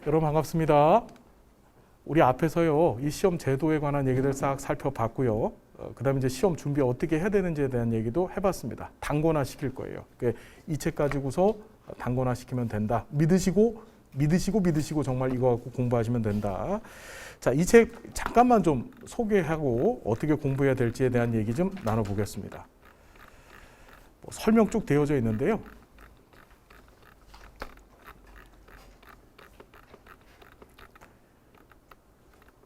여러분 반갑습니다. 우리 앞에서요, 이 시험 제도에 관한 얘기들 싹 살펴봤고요. 그다음에 이제 시험 준비 어떻게 해야 되는지에 대한 얘기도 해봤습니다. 단권화 시킬 거예요. 이 책 가지고서 단권화 시키면 된다. 믿으시고 정말 이거 갖고 공부하시면 된다. 자, 이 책 잠깐만 좀 소개하고 어떻게 공부해야 될지에 대한 얘기 좀 나눠보겠습니다. 설명 쭉 되어져 있는데요.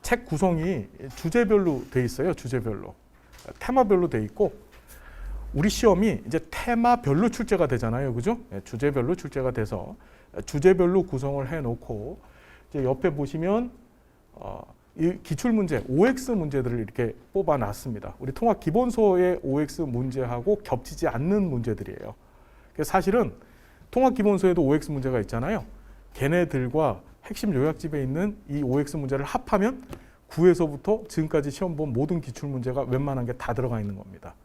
책 구성이 주제별로 돼 있어요. 주제별로. 테마별로 돼 있고, 우리 시험이 이제 테마별로 출제가 되잖아요. 그죠? 주제별로 출제가 돼서 주제별로 구성을 해 놓고, 이제 옆에 보시면 이 기출문제, OX 문제들을 이렇게 뽑아 놨습니다. 우리 통합 기본서의 OX 문제하고 겹치지 않는 문제들이에요. 사실은 통합 기본서에도 OX 문제가 있잖아요. 걔네들과 핵심 요약집에 있는 이 OX 문제를 합하면 9에서부터 지금까지 시험 본 모든 기출 문제가 웬만한 게 다 들어가 있는 겁니다.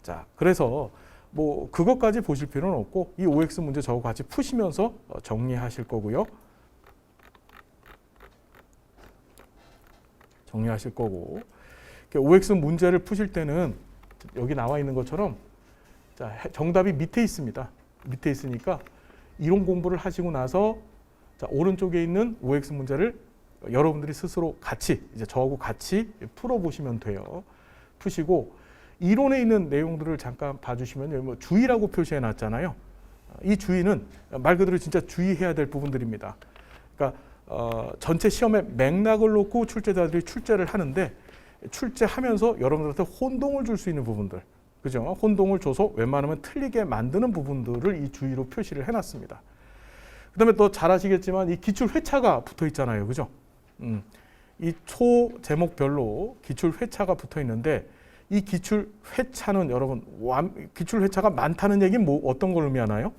자, 그래서 뭐 그것까지 보실 필요는 없고 이 OX 문제 저거 같이 푸시면서 정리하실 거고요. 정리하실 거고, OX 문제를 푸실 때는 여기 나와 있는 것처럼 자, 정답이 밑에 있습니다. 밑에 있으니까 이론 공부를 하시고 나서 자, 오른쪽에 있는 OX 문제를 여러분들이 스스로 같이 이제 저하고 같이 풀어보시면 돼요. 푸시고 이론에 있는 내용들을 잠깐 봐주시면 여기 뭐 주의라고 표시해 놨잖아요. 이 주의는 말 그대로 진짜 주의해야 될 부분들입니다. 그러니까 전체 시험의 맥락을 놓고 출제자들이 출제를 하는데 출제하면서 여러분들한테 혼동을 줄 수 있는 부분들, 그죠? 혼동을 줘서 웬만하면 틀리게 만드는 부분들을 이 주의로 표시를 해놨습니다. 그다음에 또 잘 아시겠지만 이 기출 회차가 붙어 있잖아요, 그죠? 이 초 제목별로 기출 회차가 붙어 있는데 이 기출 회차는 여러분 기출 회차가 많다는 얘기는 뭐 어떤 걸 의미하나요?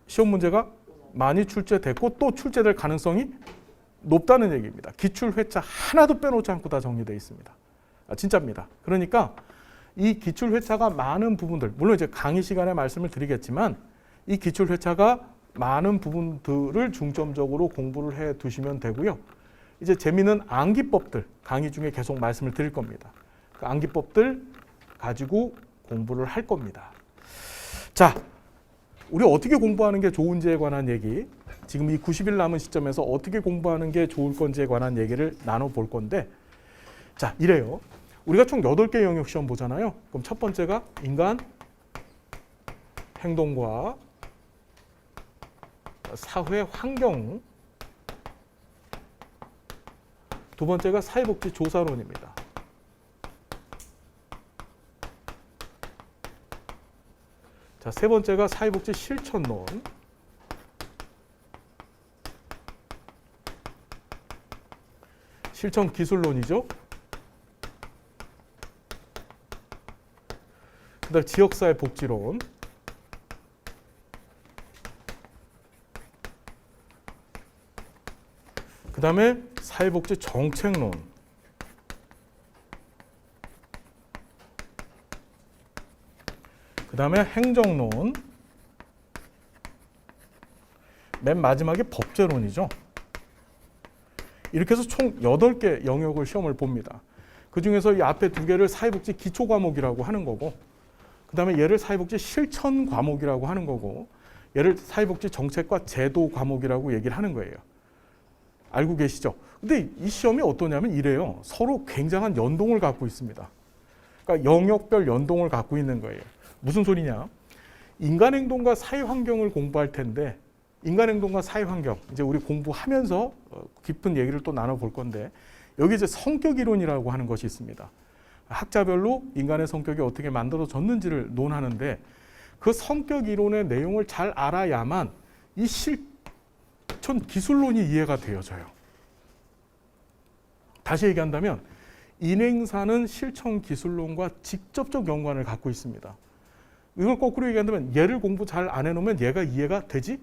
시험 문제가 많이 출제됐고 또 출제될 가능성이 높다는 얘기입니다. 기출 회차 하나도 빼놓지 않고 다 정리되어 있습니다. 진짜입니다. 그러니까 이 기출 회차가 많은 부분들, 물론 이제 강의 시간에 말씀을 드리겠지만 이 기출 회차가 많은 부분들을 중점적으로 공부를 해 두시면 되고요. 이제 재미있는 암기법들 강의 중에 계속 말씀을 드릴 겁니다. 그 암기법들 가지고 공부를 할 겁니다. 자, 우리 어떻게 공부하는 게 좋은지에 관한 얘기, 지금 이 90일 남은 시점에서 어떻게 공부하는 게 좋을 건지에 관한 얘기를 나눠볼 건데, 자, 이래요. 우리가 총 8개 영역 시험 보잖아요. 그럼 첫 번째가 인간 행동과 사회 환경, 두 번째가 사회복지 조사론입니다. 자, 세 번째가 사회복지 실천론, 실천 기술론이죠. 그다음 지역사회 복지론, 그 다음에 사회복지 정책론, 그 다음에 행정론, 맨 마지막에 법제론이죠. 이렇게 해서 총 8개 영역을 시험을 봅니다. 그 중에서 이 앞에 2개를 사회복지 기초 과목이라고 하는 거고, 그 다음에 얘를 사회복지 실천 과목이라고 하는 거고, 얘를 사회복지 정책과 제도 과목이라고 얘기를 하는 거예요. 알고 계시죠? 근데 이 시험이 어떠냐면 이래요. 서로 굉장한 연동을 갖고 있습니다. 그러니까 영역별 연동을 갖고 있는 거예요. 무슨 소리냐? 인간행동과 사회환경을 공부할 텐데 인간행동과 사회환경, 이제 우리 공부하면서 깊은 얘기를 또 나눠볼 건데 여기 이제 성격이론이라고 하는 것이 있습니다. 학자별로 인간의 성격이 어떻게 만들어졌는지를 논하는데 그 성격이론의 내용을 잘 알아야만 이 실천 기술론이 이해가 되어져요. 다시 얘기한다면 인행사는 실천 기술론과 직접적 연관을 갖고 있습니다. 이걸 거꾸로 얘기한다면 얘를 공부 잘 안 해놓으면 얘가 이해가 되지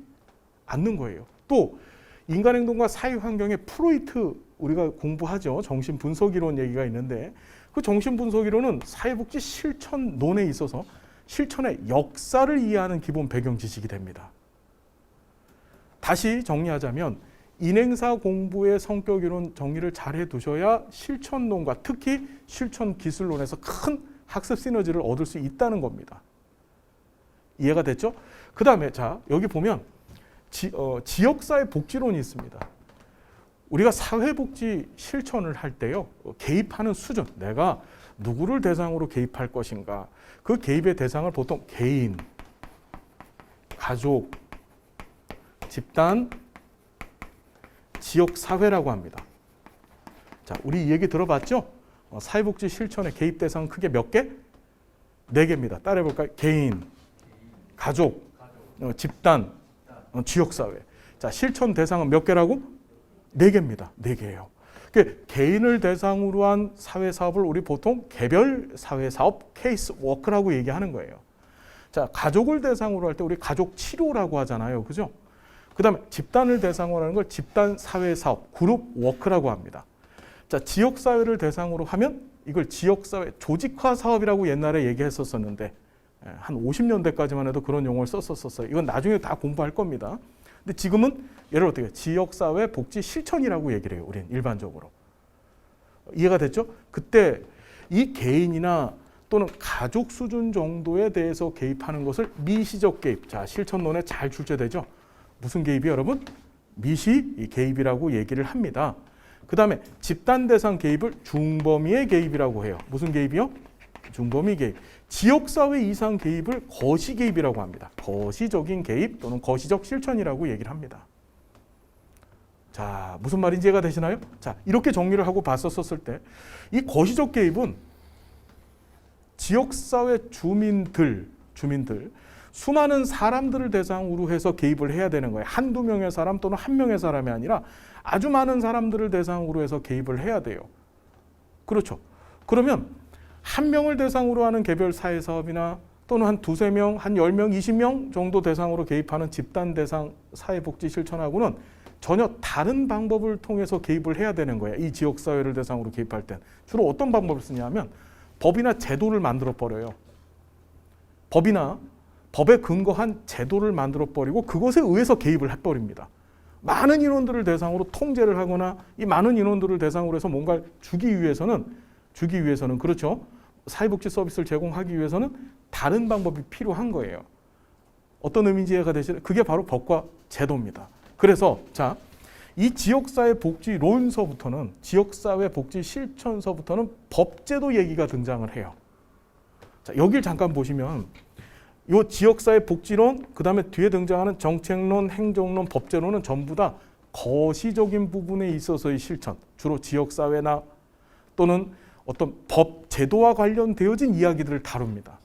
않는 거예요. 또 인간행동과 사회환경의 프로이트 우리가 공부하죠. 정신분석이론 얘기가 있는데 그 정신분석이론은 사회복지 실천론에 있어서 실천의 역사를 이해하는 기본 배경 지식이 됩니다. 다시 정리하자면 인행사 공부의 성격이론 정리를 잘 해두셔야 실천론과 특히 실천기술론에서 큰 학습 시너지를 얻을 수 있다는 겁니다. 이해가 됐죠? 그 다음에 자 여기 보면 지역사회 복지론이 있습니다. 우리가 사회복지 실천을 할 때요, 개입하는 수준, 내가 누구를 대상으로 개입할 것인가, 그 개입의 대상을 보통 개인, 가족, 집단, 지역사회라고 합니다. 자, 우리 이 얘기 들어봤죠? 사회복지 실천의 개입 대상은 크게 몇 개? 4개입니다. 따라해볼까요? 개인, 가족, 집단, 지역사회. 자, 실천 대상은 몇 개라고? 4개입니다. 4개예요. 개인을 대상으로 한 사회사업을 우리 보통 개별 사회사업, 케이스 워크라고 얘기하는 거예요. 자, 가족을 대상으로 할 때 우리 가족 치료라고 하잖아요. 그죠? 그 다음에 집단을 대상으로 하는 걸 집단 사회사업, 그룹 워크라고 합니다. 자, 지역사회를 대상으로 하면 이걸 지역사회 조직화 사업이라고 옛날에 얘기했었었는데 한 50년대까지만 해도 그런 용어를 썼었어요. 이건 나중에 다 공부할 겁니다. 근데 지금은 예를 어떻게 지역사회 복지 실천이라고 얘기를 해요. 우리는 일반적으로. 이해가 됐죠? 그때 이 개인이나 또는 가족 수준 정도에 대해서 개입하는 것을 미시적 개입. 자, 실천론에 잘 출제되죠? 무슨 개입이 여러분? 미시 개입이라고 얘기를 합니다. 그 다음에 집단 대상 개입을 중범위의 개입이라고 해요. 무슨 개입이요? 중범위 개입. 지역사회 이상 개입을 거시 개입이라고 합니다. 거시적인 개입 또는 거시적 실천이라고 얘기를 합니다. 자, 무슨 말인지 이해가 되시나요? 자, 이렇게 정리를 하고 봤었을 때 이 거시적 개입은 지역사회 주민들 수많은 사람들을 대상으로 해서 개입을 해야 되는 거예요. 한두 명의 사람 또는 한 명의 사람이 아니라 아주 많은 사람들을 대상으로 해서 개입을 해야 돼요. 그렇죠. 그러면 한 명을 대상으로 하는 개별 사회사업이나 또는 한 2-3명, 한 10명, 20명 정도 대상으로 개입하는 집단 대상 사회복지 실천하고는 전혀 다른 방법을 통해서 개입을 해야 되는 거예요. 이 지역사회를 대상으로 개입할 땐. 주로 어떤 방법을 쓰냐면 법이나 제도를 만들어 버려요. 법에 근거한 제도를 만들어 버리고 그것에 의해서 개입을 해버립니다. 많은 인원들을 대상으로 통제를 하거나 이 많은 인원들을 대상으로 해서 뭔가를 주기 위해서는 그렇죠. 사회복지 서비스를 제공하기 위해서는 다른 방법이 필요한 거예요. 어떤 의미인지 이해가 되시나요? 그게 바로 법과 제도입니다. 그래서 자, 이 지역사회 복지론서부터는 지역사회 복지 실천서부터는 법제도 얘기가 등장을 해요. 자, 여길 잠깐 보시면 이 지역사회 복지론, 그 다음에 뒤에 등장하는 정책론, 행정론, 법제론은 전부 다 거시적인 부분에 있어서의 실천, 주로 지역사회나 또는 어떤 법, 제도와 관련되어진 이야기들을 다룹니다.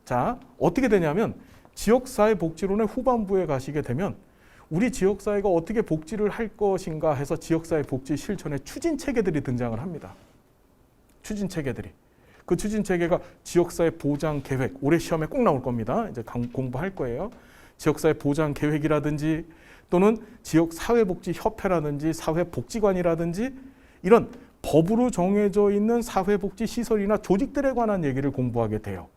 자, 어떻게 되냐면 지역사회 복지론의 후반부에 가시게 되면 우리 지역사회가 어떻게 복지를 할 것인가 해서 지역사회 복지 실천의 추진체계들이 등장을 합니다. 추진체계들이. 그 추진체계가 지역사회 보장계획, 올해 시험에 꼭 나올 겁니다. 이제 공부할 거예요. 지역사회 보장계획이라든지 또는 지역사회복지협회라든지 사회복지관이라든지 이런 법으로 정해져 있는 사회복지시설이나 조직들에 관한 얘기를 공부하게 돼요.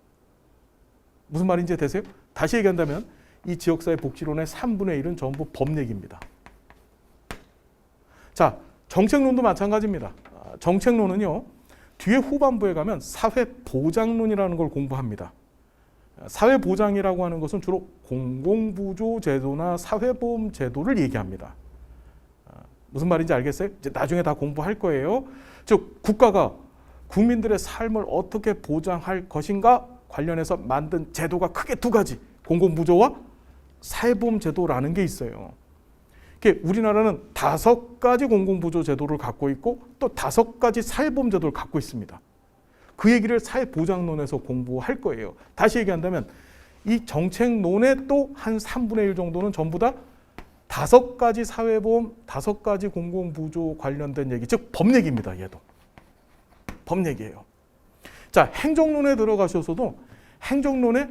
무슨 말인지 되세요? 다시 얘기한다면 이 지역사회 복지론의 3분의 1은 전부 법 얘기입니다. 자, 정책론도 마찬가지입니다. 정책론은요, 뒤에 후반부에 가면 사회보장론이라는 걸 공부합니다. 사회보장이라고 하는 것은 주로 공공부조제도나 사회보험제도를 얘기합니다. 무슨 말인지 알겠어요? 이제 나중에 다 공부할 거예요. 즉, 국가가 국민들의 삶을 어떻게 보장할 것인가 관련해서 만든 제도가 크게 2가지, 공공부조와 사회보험제도라는 게 있어요. 우리나라는 5가지 공공부조 제도를 갖고 있고 또 5가지 사회보험 제도를 갖고 있습니다. 그 얘기를 사회보장론에서 공부할 거예요. 다시 얘기한다면 이 정책론의 또 한 3분의 1 정도는 전부 다 5가지 사회보험, 5가지 공공부조 관련된 얘기, 즉 법 얘기입니다. 얘도 법 얘기예요. 자, 행정론에 들어가셔서도 행정론에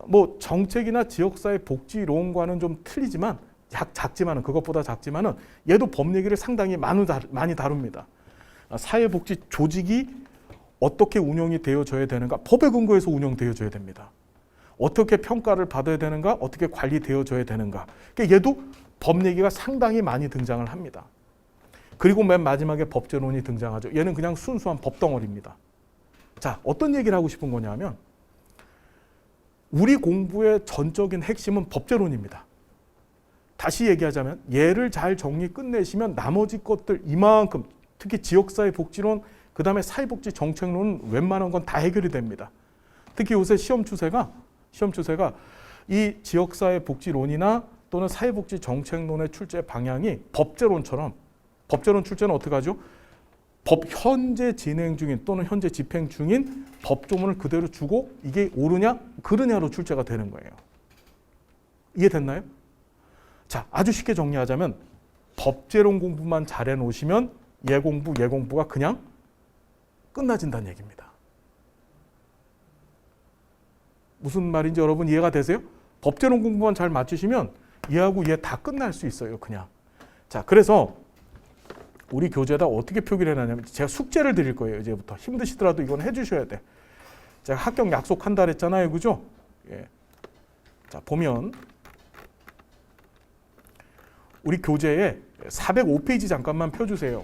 뭐 정책이나 지역사회 복지론과는 좀 틀리지만 작지만은 그것보다 작지만은 얘도 법 얘기를 상당히 많이 다룹니다. 사회복지 조직이 어떻게 운영이 되어져야 되는가, 법에 근거해서 운영되어져야 됩니다. 어떻게 평가를 받아야 되는가, 어떻게 관리되어져야 되는가. 그러니까 얘도 법 얘기가 상당히 많이 등장을 합니다. 그리고 맨 마지막에 법제론이 등장하죠. 얘는 그냥 순수한 법덩어리입니다. 자, 어떤 얘기를 하고 싶은 거냐면 우리 공부의 전적인 핵심은 법제론입니다. 다시 얘기하자면 얘를 잘 정리 끝내시면 나머지 것들 이만큼, 특히 지역사회 복지론, 그 다음에 사회복지 정책론은 웬만한 건 다 해결이 됩니다. 특히 요새 시험 추세가 이 지역사회 복지론이나 또는 사회복지 정책론의 출제 방향이 법제론 출제는 어떻게 하죠? 현재 진행 중인 또는 현재 집행 중인 법조문을 그대로 주고 이게 옳으냐 그르냐로 출제가 되는 거예요. 이해됐나요? 자, 아주 쉽게 정리하자면 법제론 공부만 잘해 놓으시면 예공부가 그냥 끝나진다는 얘기입니다. 무슨 말인지 여러분 이해가 되세요? 법제론 공부만 잘 맞추시면 얘하고 얘 다 끝날 수 있어요, 그냥. 자, 그래서 우리 교재에다 어떻게 표기를 해놨냐면 제가 숙제를 드릴 거예요, 이제부터. 힘드시더라도 이건 해주셔야 돼. 제가 합격 약속한다 그랬잖아요, 그죠? 예. 자, 보면 우리 교재에 405페이지 잠깐만 펴주세요.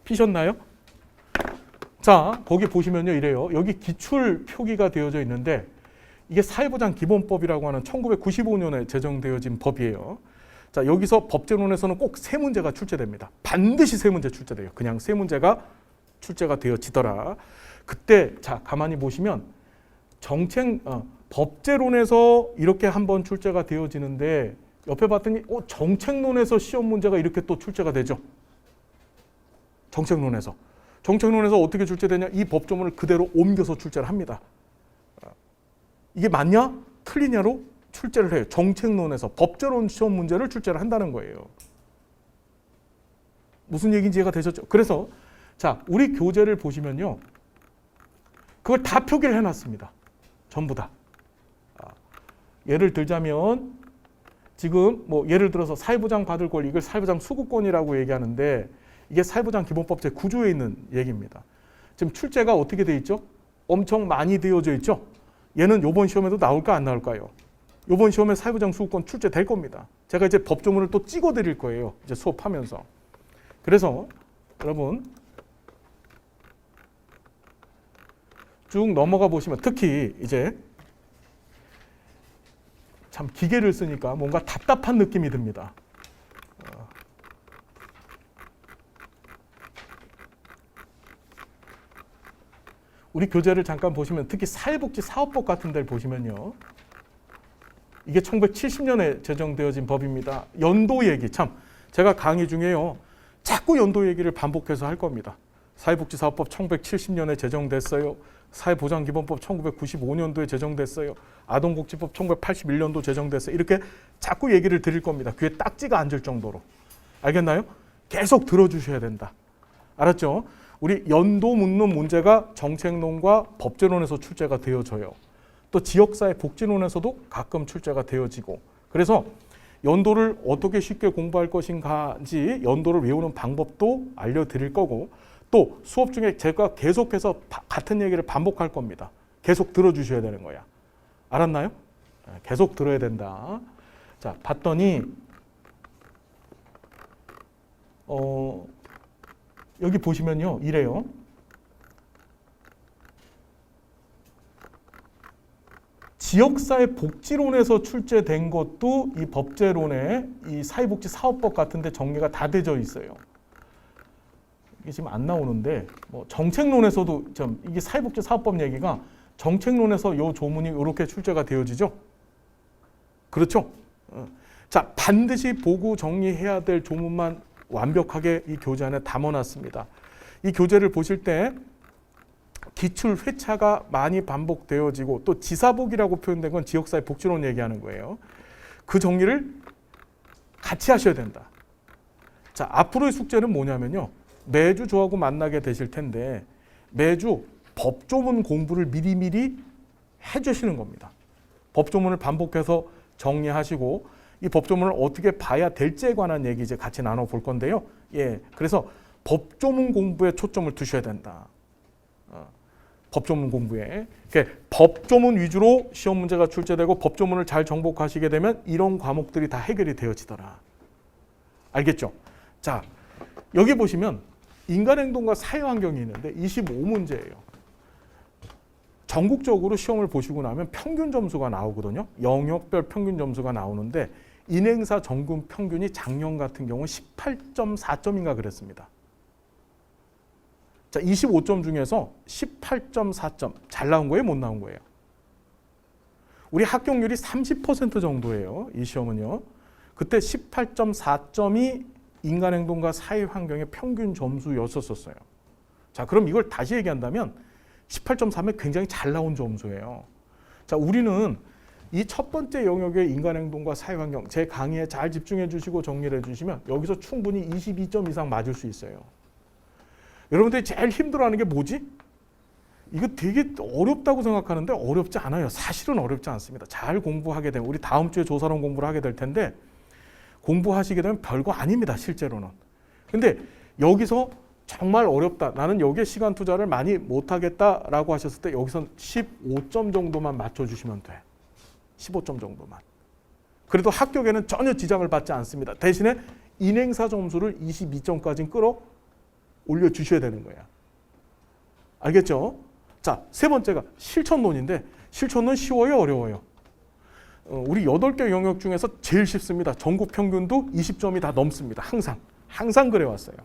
피셨나요? 자, 거기 보시면요, 이래요. 여기 기출 표기가 되어져 있는데 이게 사회보장 기본법이라고 하는 1995년에 제정되어진 법이에요. 자, 여기서 법제론에서는 꼭 세 문제가 출제됩니다. 반드시 세 문제 출제돼요. 그냥 세 문제가 출제가 되어지더라. 그때 자, 가만히 보시면 법제론에서 이렇게 한번 출제가 되어지는데 옆에 봤더니 정책론에서 시험 문제가 이렇게 또 출제가 되죠. 정책론에서 어떻게 출제되냐? 이 법조문을 그대로 옮겨서 출제를 합니다. 이게 맞냐? 틀리냐로 출제를 해요. 정책론에서 법제론 시험 문제를 출제를 한다는 거예요. 무슨 얘기인지 이해가 되셨죠? 그래서 자, 우리 교재를 보시면요, 그걸 다 표기를 해놨습니다. 전부 다. 예를 들자면 지금 뭐 예를 들어서 사회보장 받을 권리, 이걸 사회보장 수급권이라고 얘기하는데 이게 사회보장 기본법 제9조에 있는 얘기입니다. 지금 출제가 어떻게 돼 있죠? 엄청 많이 되어져 있죠? 얘는 이번 시험에도 나올까 안 나올까요? 이번 시험에 사회보장 수급권 출제될 겁니다. 제가 이제 법조문을 또 찍어 드릴 거예요, 이제 수업하면서. 그래서 여러분 쭉 넘어가 보시면 특히 이제 참 기계를 쓰니까 뭔가 답답한 느낌이 듭니다. 우리 교재를 잠깐 보시면 특히 사회복지사업법 같은 데를 보시면요, 이게 1970년에 제정되어진 법입니다. 연도 얘기, 참 제가 강의 중에요 자꾸 연도 얘기를 반복해서 할 겁니다. 사회복지사업법 1970년에 제정됐어요. 사회보장기본법 1995년도에 제정됐어요. 아동복지법 1981년도 제정됐어요. 이렇게 자꾸 얘기를 드릴 겁니다. 귀에 딱지가 앉을 정도로. 알겠나요? 계속 들어주셔야 된다. 알았죠? 우리 연도 묻는 문제가 정책론과 법제론에서 출제가 되어져요. 또 지역사회 복지론에서도 가끔 출제가 되어지고. 그래서 연도를 어떻게 쉽게 공부할 것인가인지 연도를 외우는 방법도 알려드릴 거고, 또 수업 중에 제가 계속해서 같은 얘기를 반복할 겁니다. 계속 들어주셔야 되는 거야. 알았나요? 계속 들어야 된다. 자, 봤더니 여기 보시면요, 이래요. 지역사회 복지론에서 출제된 것도 이 법제론에 이 사회복지사업법 같은데 정리가 다 되어 있어요. 이게 지금 안 나오는데 뭐 정책론에서도 이게 사회복지사업법 얘기가 정책론에서 요 조문이 이렇게 출제가 되어지죠. 그렇죠? 자, 반드시 보고 정리해야 될 조문만 완벽하게 이 교재 안에 담아놨습니다. 이 교재를 보실 때 기출 회차가 많이 반복되어지고 또 지사복이라고 표현된 건 지역사회 복지론 얘기하는 거예요. 그 정리를 같이 하셔야 된다. 자, 앞으로의 숙제는 뭐냐면요, 매주 저하고 만나게 되실 텐데 매주 법조문 공부를 미리미리 해주시는 겁니다. 법조문을 반복해서 정리하시고 이 법조문을 어떻게 봐야 될지에 관한 얘기 이제 같이 나눠볼 건데요. 예, 그래서 법조문 공부에 초점을 두셔야 된다. 법조문 공부에. 법조문 위주로 시험 문제가 출제되고 법조문을 잘 정복하시게 되면 이런 과목들이 다 해결이 되어지더라. 알겠죠? 자, 여기 보시면 인간행동과 사회환경이 있는데 25문제예요. 전국적으로 시험을 보시고 나면 평균 점수가 나오거든요. 영역별 평균 점수가 나오는데 인행사 전국 평균이 작년 같은 경우 18.4점인가 그랬습니다. 자, 25점 중에서 18.4점 잘 나온 거예요, 못 나온 거예요? 우리 합격률이 30% 정도예요. 이 시험은요. 그때 18.4점이 인간행동과 사회환경의 평균 점수였었어요. 자, 그럼 이걸 다시 얘기한다면 18.3은 굉장히 잘 나온 점수예요. 자, 우리는 이 첫 번째 영역의 인간행동과 사회환경 제 강의에 잘 집중해 주시고 정리를 해 주시면 여기서 충분히 22점 이상 맞을 수 있어요. 여러분들이 제일 힘들어하는 게 뭐지? 이거 되게 어렵다고 생각하는데 어렵지 않아요. 사실은 어렵지 않습니다. 잘 공부하게 되면 우리 다음 주에 조사론 공부를 하게 될 텐데 공부하시게 되면 별거 아닙니다. 실제로는. 근데 여기서 정말 어렵다. 나는 여기에 시간 투자를 많이 못하겠다라고 하셨을 때 여기선 15점 정도만 맞춰주시면 돼. 15점 정도만. 그래도 합격에는 전혀 지장을 받지 않습니다. 대신에 인행사 점수를 22점까지 끌어 올려주셔야 되는 거야. 알겠죠? 자, 세 번째가 실천론인데 실천론 쉬워요, 어려워요? 우리 8개 영역 중에서 제일 쉽습니다. 전국 평균도 20점이 다 넘습니다. 항상 그래왔어요.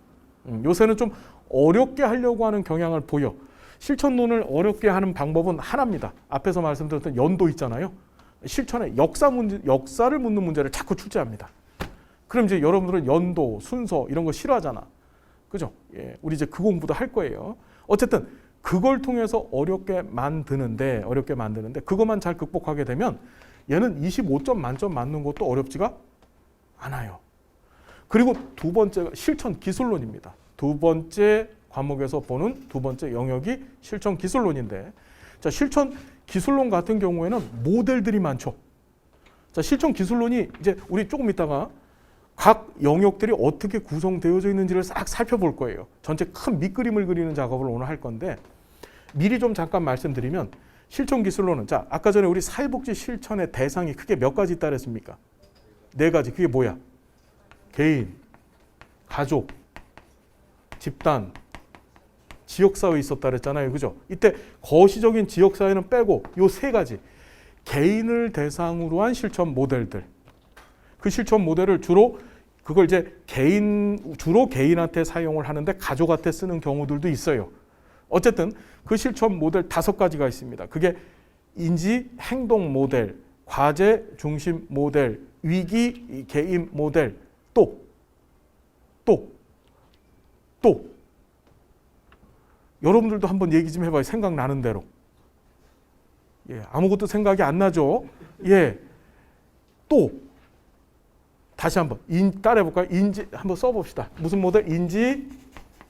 요새는 좀 어렵게 하려고 하는 경향을 보여. 실천론을 어렵게 하는 방법은 하나입니다. 앞에서 말씀드렸던 연도 있잖아요. 실천의 역사를 묻는 문제를 자꾸 출제합니다. 그럼 이제 여러분들은 연도, 순서 이런 거 싫어하잖아. 그죠? 예, 우리 이제 그 공부도 할 거예요. 어쨌든 그걸 통해서 어렵게 만드는데 그것만 잘 극복하게 되면 얘는 25점 만점 맞는 것도 어렵지가 않아요. 그리고 두 번째가 실천 기술론입니다. 두 번째 과목에서 보는 두 번째 영역이 실천 기술론인데, 자, 실천 기술론 같은 경우에는 모델들이 많죠. 자, 실천 기술론이 이제 우리 조금 있다가 각 영역들이 어떻게 구성되어져 있는지를 싹 살펴볼 거예요. 전체 큰 밑그림을 그리는 작업을 오늘 할 건데 미리 좀 잠깐 말씀드리면 실천 기술론은 자, 아까 전에 우리 사회복지 실천의 대상이 크게 몇 가지 있다 그랬습니까? 4가지. 그게 뭐야? 개인, 가족, 집단, 지역사회 있었다 그랬잖아요. 그죠? 이때 거시적인 지역사회는 빼고 요 3가지. 개인을 대상으로 한 실천 모델들. 그 실천 모델을 주로 개인한테 사용을 하는데 가족한테 쓰는 경우들도 있어요. 어쨌든 그 실천 모델 5가지가 있습니다. 그게 인지 행동 모델, 과제 중심 모델, 위기 개인 모델, 또 여러분들도 한번 얘기 좀 해봐요. 생각나는 대로. 예, 아무것도 생각이 안 나죠? 예, 또 다시 한번 따라해볼까요? 인지 한번 써봅시다. 무슨 모델? 인지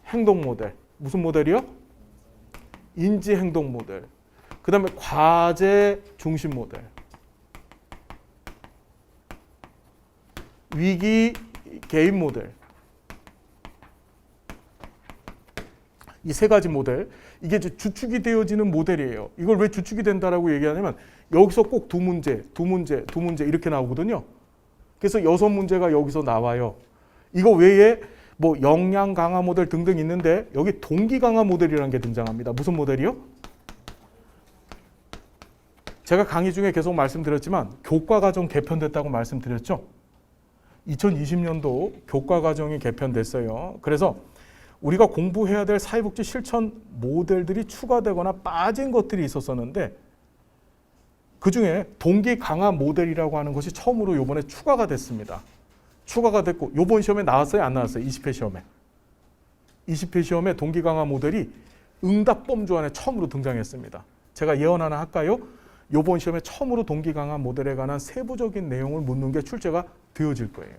행동 모델. 무슨 모델이요? 인지 행동 모델. 그 다음에 과제 중심 모델. 위기 개인 모델. 이 3가지 모델. 이게 이제 주축이 되어지는 모델이에요. 이걸 왜 주축이 된다라고 얘기하냐면 여기서 꼭 두 문제 이렇게 나오거든요. 그래서 6문제가 여기서 나와요. 이거 외에 뭐 역량 강화 모델 등등 있는데 여기 동기 강화 모델이라는 게 등장합니다. 무슨 모델이요? 제가 강의 중에 계속 말씀드렸지만 교과과정 개편됐다고 말씀드렸죠. 2020년도 교과과정이 개편됐어요. 그래서 우리가 공부해야 될 사회복지 실천 모델들이 추가되거나 빠진 것들이 있었었는데 그중에 동기 강화 모델이라고 하는 것이 처음으로 이번에 추가가 됐습니다. 추가가 됐고 이번 시험에 나왔어요? 안 나왔어요? 20회 시험에. 20회 시험에 동기 강화 모델이 응답 범주 안에 처음으로 등장했습니다. 제가 예언 하나 할까요? 이번 시험에 처음으로 동기 강화 모델에 관한 세부적인 내용을 묻는 게 출제가 되어질 거예요.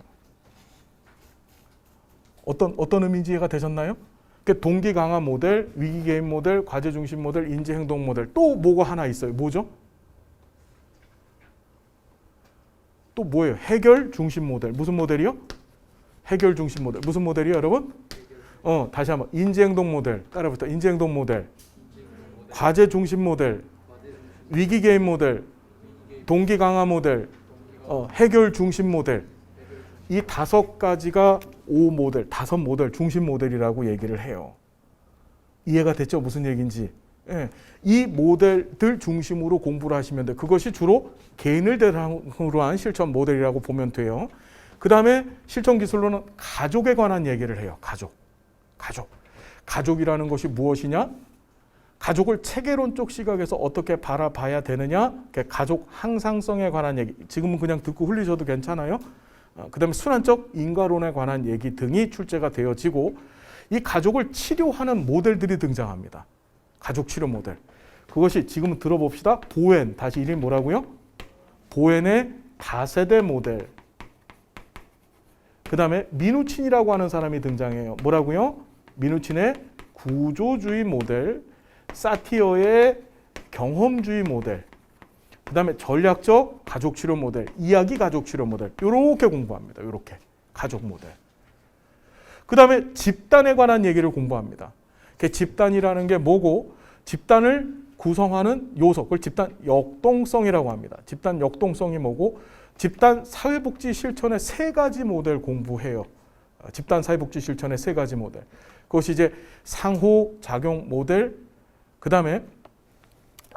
어떤 의미인지 이해가 되셨나요? 동기 강화 모델, 위기 개인 모델, 과제 중심 모델, 인지 행동 모델, 또 뭐가 하나 있어요. 뭐죠? 또 뭐예요? 해결 중심 모델. 무슨 모델이요? 해결 중심 모델. 무슨 모델이요, 여러분? 다시 한번 인지행동 모델 따라붙어. 인지행동 모델, 과제 중심 모델, 위기 개입 모델, 동기 강화 모델, 해결 중심 모델. 이 5가지가 5모델, 5모델 중심 모델이라고 얘기를 해요. 이해가 됐죠? 무슨 얘기인지. 예. 이 모델들 중심으로 공부를 하시면 돼요. 그것이 주로 개인을 대상으로 한 실천 모델이라고 보면 돼요. 그 다음에 실천 기술로는 가족에 관한 얘기를 해요. 가족이라는 것이 무엇이냐? 가족을 체계론적 시각에서 어떻게 바라봐야 되느냐? 가족 항상성에 관한 얘기. 지금은 그냥 듣고 흘리셔도 괜찮아요. 그 다음에 순환적 인과론에 관한 얘기 등이 출제가 되어지고 이 가족을 치료하는 모델들이 등장합니다. 가족 치료 모델. 그것이 지금 들어봅시다. 보엔, 다시 이름이 뭐라고요? 보엔의 다세대 모델. 그 다음에 미누친이라고 하는 사람이 등장해요. 뭐라고요? 미누친의 구조주의 모델, 사티어의 경험주의 모델, 그 다음에 전략적 가족 치료 모델, 이야기 가족 치료 모델, 이렇게 공부합니다. 이렇게 가족 모델. 그 다음에 집단에 관한 얘기를 공부합니다. 집단이라는 게 뭐고, 집단을 구성하는 요소, 그걸 집단 역동성이라고 합니다. 집단 역동성이 뭐고, 집단 사회복지 실천의 3가지 모델 공부해요. 집단 사회복지 실천의 3가지 모델. 그것이 이제 상호작용 모델, 그 다음에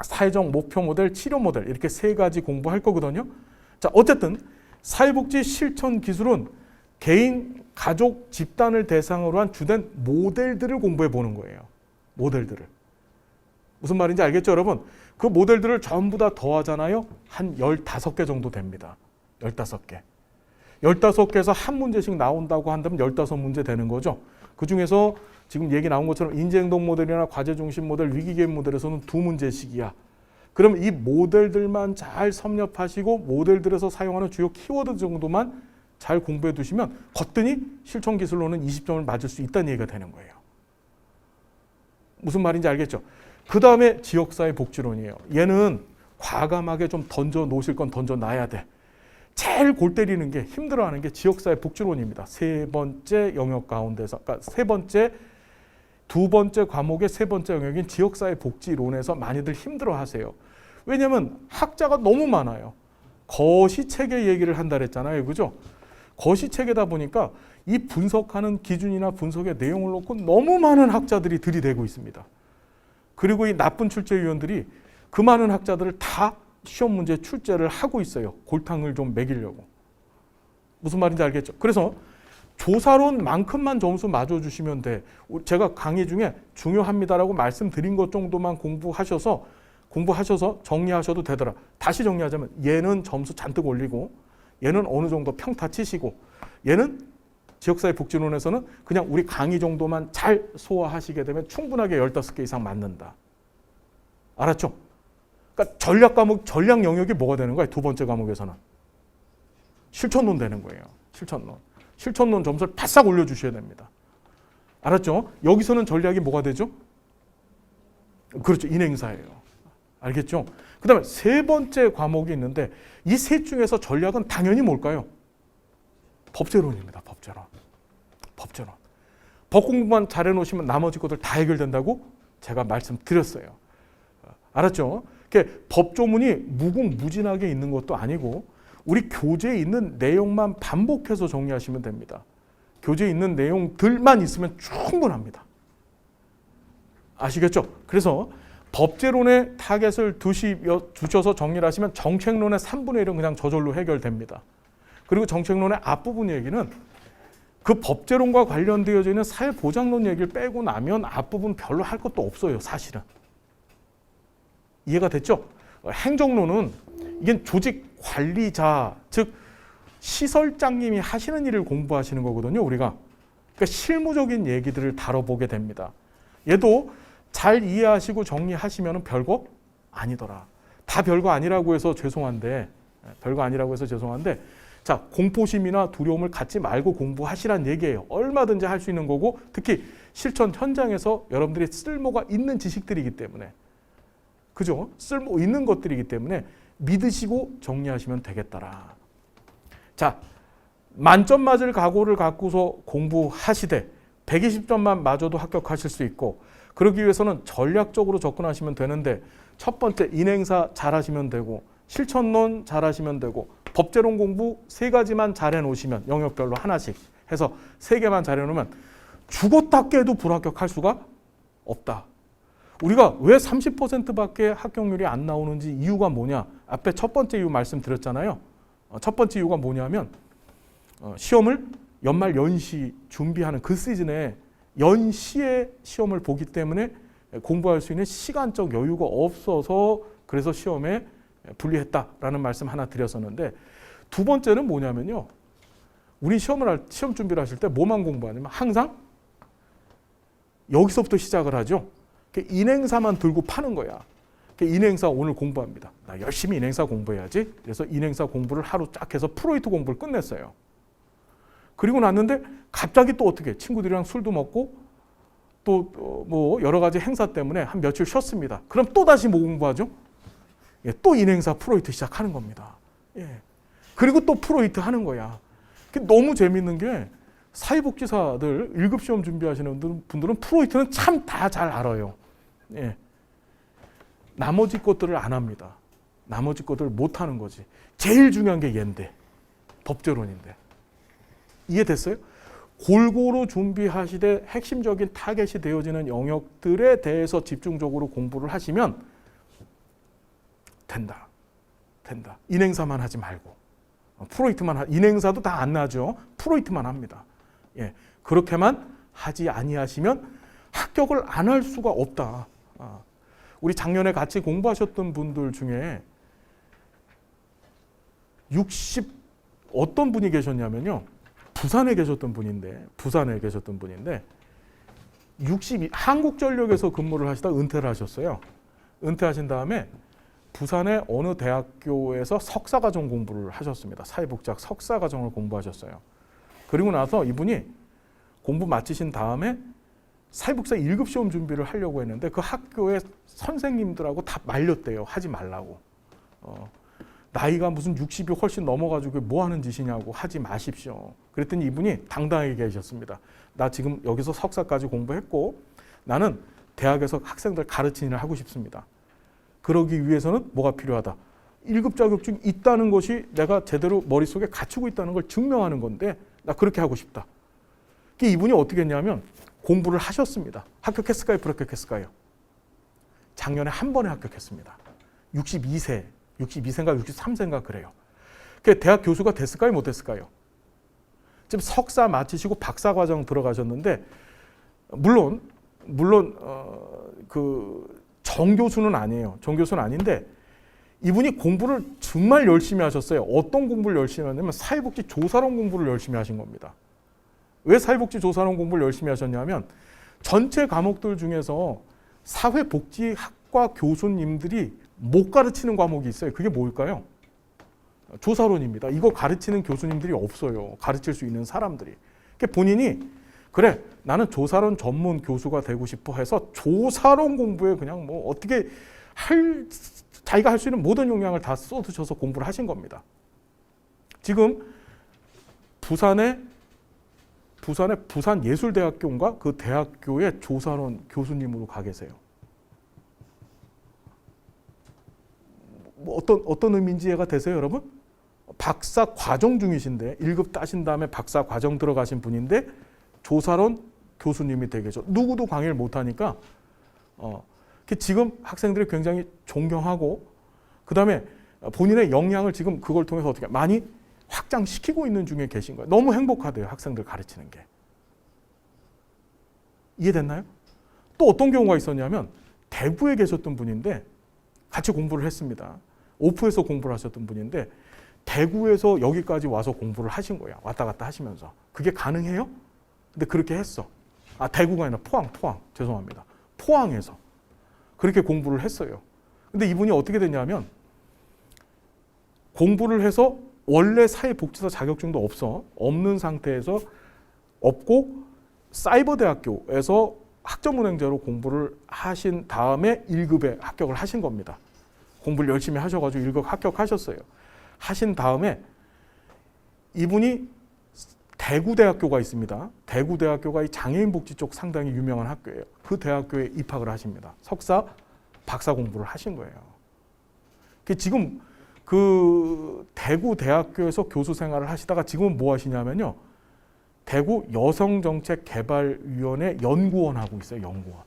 사회적 목표 모델, 치료 모델, 이렇게 3가지 공부할 거거든요. 자, 어쨌든 사회복지 실천 기술은 개인, 가족, 집단을 대상으로 한 주된 모델들을 공부해 보는 거예요. 모델들을. 무슨 말인지 알겠죠, 여러분? 그 모델들을 전부 다 더하잖아요. 한 15개 정도 됩니다. 15개. 15개에서 한 문제씩 나온다고 한다면 15문제 되는 거죠. 그 중에서 지금 얘기 나온 것처럼 인지행동 모델이나 과제 중심 모델, 위기 개입 모델에서는 2문제씩이야. 그러면 이 모델들만 잘 섭렵하시고 모델들에서 사용하는 주요 키워드 정도만 잘 공부해 두시면 거뜬히 실천 기술로는 20점을 맞을 수 있다는 얘기가 되는 거예요. 무슨 말인지 알겠죠? 그 다음에 지역사회 복지론이에요. 얘는 과감하게 좀 던져 놓으실 건 던져 놔야 돼. 제일 골 때리는 게, 힘들어하는 게 지역사회 복지론입니다. 3번째 영역 가운데서, 그러니까 2번째 과목의 3번째 영역인 지역사회 복지론에서 많이들 힘들어하세요. 왜냐하면 학자가 너무 많아요. 거시체계 얘기를 한다 그랬잖아요, 그죠? 거시체계다 보니까 이 분석하는 기준이나 분석의 내용을 놓고 너무 많은 학자들이 들이대고 있습니다. 그리고 이 나쁜 출제위원들이 그 많은 학자들을 다 시험 문제 출제를 하고 있어요. 골탕을 좀 먹이려고. 무슨 말인지 알겠죠? 그래서 조사론만큼만 점수 맞아주시면 돼. 제가 강의 중에 중요합니다라고 말씀드린 것 정도만 공부하셔서 정리하셔도 되더라. 다시 정리하자면 얘는 점수 잔뜩 올리고, 얘는 어느 정도 평타 치시고, 얘는 지역사회 복지론에서는 그냥 우리 강의 정도만 잘 소화하시게 되면 충분하게 15개 이상 맞는다. 알았죠? 그러니까 전략 과목, 전략 영역이 뭐가 되는 거예요? 2번째 과목에서는 실천론 되는 거예요. 실천론 점수를 바싹 올려주셔야 됩니다. 알았죠? 여기서는 전략이 뭐가 되죠? 그렇죠. 인행사예요. 알겠죠? 그 다음에 3번째 과목이 있는데 이 셋 중에서 전략은 당연히 뭘까요? 법제론입니다. 법제론. 법 공부만 잘해 놓으시면 나머지 것들 다 해결된다고 제가 말씀드렸어요. 알았죠? 법조문이 무궁무진하게 있는 것도 아니고 우리 교재에 있는 내용만 반복해서 정리하시면 됩니다. 교재에 있는 내용들만 있으면 충분합니다. 아시겠죠? 그래서 법제론에 타겟을 두셔서 정리를 하시면 정책론의 3분의 1은 그냥 저절로 해결됩니다. 그리고 정책론의 앞부분 얘기는 그 법제론과 관련되어져 있는 사회보장론 얘기를 빼고 나면 앞부분 별로 할 것도 없어요, 사실은. 이해가 됐죠? 행정론은 이게 조직 관리자, 즉 시설장님이 하시는 일을 공부하시는 거거든요, 우리가. 그러니까 실무적인 얘기들을 다뤄보게 됩니다. 얘도 잘 이해하시고 정리하시면 별거 아니더라. 다 별거 아니라고 해서 죄송한데, 자, 공포심이나 두려움을 갖지 말고 공부하시란 얘기예요. 얼마든지 할 수 있는 거고, 특히 실천 현장에서 여러분들이 쓸모가 있는 지식들이기 때문에, 그죠? 쓸모 있는 것들이기 때문에 믿으시고 정리하시면 되겠더라. 자, 만점 맞을 각오를 갖고서 공부하시되 120점만 맞아도 합격하실 수 있고, 그러기 위해서는 전략적으로 접근하시면 되는데, 첫 번째 인행사 잘하시면 되고, 실천론 잘하시면 되고, 법제론 공부 3가지만 잘해 놓으시면, 영역별로 하나씩 해서 3개만 잘해 놓으면 죽었다 깨도 불합격할 수가 없다. 우리가 왜 30%밖에 합격률이 안 나오는지 이유가 뭐냐? 앞에 첫 번째 이유 말씀드렸잖아요. 첫 번째 이유가 뭐냐면 시험을 연말 연시 준비하는 그 시즌에 연시에 시험을 보기 때문에 공부할 수 있는 시간적 여유가 없어서 그래서 시험에 불리했다라는 말씀 하나 드렸었는데, 두 번째는 뭐냐면요. 우리 시험 준비를 하실 때 뭐만 공부하냐면 항상 여기서부터 시작을 하죠. 인행사만 들고 파는 거야. 인행사 오늘 공부합니다. 나 열심히 인행사 공부해야지. 그래서 인행사 공부를 하루 쫙 해서 프로이트 공부를 끝냈어요. 그리고 났는데 갑자기 또 어떻게 친구들이랑 술도 먹고 또 뭐 여러 가지 행사 때문에 한 며칠 쉬었습니다. 그럼 또 다시 뭐 공부하죠? 예, 또 인행사 프로이트 시작하는 겁니다. 예. 그리고 또 프로이트 하는 거야. 너무 재밌는 게 사회복지사들 1급 시험 준비하시는 분들은 프로이트는 참 다 잘 알아요. 예. 나머지 것들을 안 합니다. 나머지 것들을 못 하는 거지. 제일 중요한 게 얘인데, 법제론인데. 이해됐어요? 골고루 준비하시되 핵심적인 타겟이 되어지는 영역들에 대해서 집중적으로 공부를 하시면 된다. 인행사만 하지 말고. 프로이트만 인행사도 다 안 나죠. 프로이트만 합니다. 예, 그렇게만 하지 아니하시면 합격을 안 할 수가 없다. 우리 작년에 같이 공부하셨던 분들 중에 어떤 분이 계셨냐면요. 부산에 계셨던 분인데 한국전력에서 근무를 하시다 은퇴를 하셨어요. 은퇴하신 다음에 부산의 어느 대학교에서 석사과정 공부를 하셨습니다. 사회복지학 석사과정을 공부하셨어요. 그리고 나서 이분이 공부 마치신 다음에 사회복지사 1급 시험 준비를 하려고 했는데 그 학교의 선생님들하고 다 말렸대요. 하지 말라고. 나이가 무슨 60이 훨씬 넘어가지고 뭐 하는 짓이냐고, 하지 마십시오. 그랬더니 이분이 당당하게 계셨습니다. 나 지금 여기서 석사까지 공부했고 나는 대학에서 학생들 가르치는 일을 하고 싶습니다. 그러기 위해서는 뭐가 필요하다? 1급 자격증이 있다는 것이 내가 제대로 머릿속에 갖추고 있다는 걸 증명하는 건데 나 그렇게 하고 싶다. 이분이 어떻게 했냐면 공부를 하셨습니다. 합격했을까요? 불합격했을까요? 작년에 한 번에 합격했습니다. 62세인가 63세인가 그래요. 대학 교수가 됐을까요? 못 됐을까요? 지금 석사 마치시고 박사 과정 들어가셨는데 물론 그 정교수는 아니에요. 정교수는 아닌데 이분이 공부를 정말 열심히 하셨어요. 어떤 공부를 열심히 하냐면 사회복지 조사론 공부를 열심히 하신 겁니다. 왜 사회복지 조사론 공부를 열심히 하셨냐면 전체 과목들 중에서 사회복지학과 교수님들이 못 가르치는 과목이 있어요. 그게 뭘까요? 조사론입니다. 이거 가르치는 교수님들이 없어요. 가르칠 수 있는 사람들이. 본인이 그래 나는 조사론 전문 교수가 되고 싶어 해서 조사론 공부에 그냥 뭐 어떻게 자기가 할 수 있는 모든 역량을 다 쏟으셔서 공부를 하신 겁니다. 지금 부산예술대학교인가 그 대학교의 조사론 교수님으로 가 계세요. 어떤 의미인지 이해가 되세요, 여러분? 박사 과정 중이신데 1급 따신 다음에 박사 과정 들어가신 분인데 조사론 교수님이 되겠죠. 누구도 강의를 못하니까 지금 학생들이 굉장히 존경하고 그다음에 본인의 역량을 지금 그걸 통해서 어떻게 많이 확장시키고 있는 중에 계신 거예요. 너무 행복하대요. 학생들 가르치는 게. 이해됐나요? 또 어떤 경우가 있었냐면 대구에 계셨던 분인데 같이 공부를 했습니다. 오프에서 공부를 하셨던 분인데 대구에서 여기까지 와서 공부를 하신 거야. 왔다 갔다 하시면서. 그게 가능해요? 근데 그렇게 했어. 대구가 아니라 포항. 죄송합니다. 포항에서. 그렇게 공부를 했어요. 근데 이분이 어떻게 됐냐면 공부를 해서 원래 사회복지사 자격증도 없는 상태에서 없고 사이버대학교에서 학점은행제로 공부를 하신 다음에 1급에 합격을 하신 겁니다. 공부를 열심히 하셔가지고 1급 합격하셨어요. 하신 다음에 이분이 대구대학교가 있습니다. 대구대학교가 이 장애인 복지 쪽 상당히 유명한 학교예요. 그 대학교에 입학을 하십니다. 석사, 박사 공부를 하신 거예요. 지금 그 대구대학교에서 교수 생활을 하시다가 지금은 뭐 하시냐면요. 대구 여성정책개발위원회 연구원 하고 있어요. 연구원.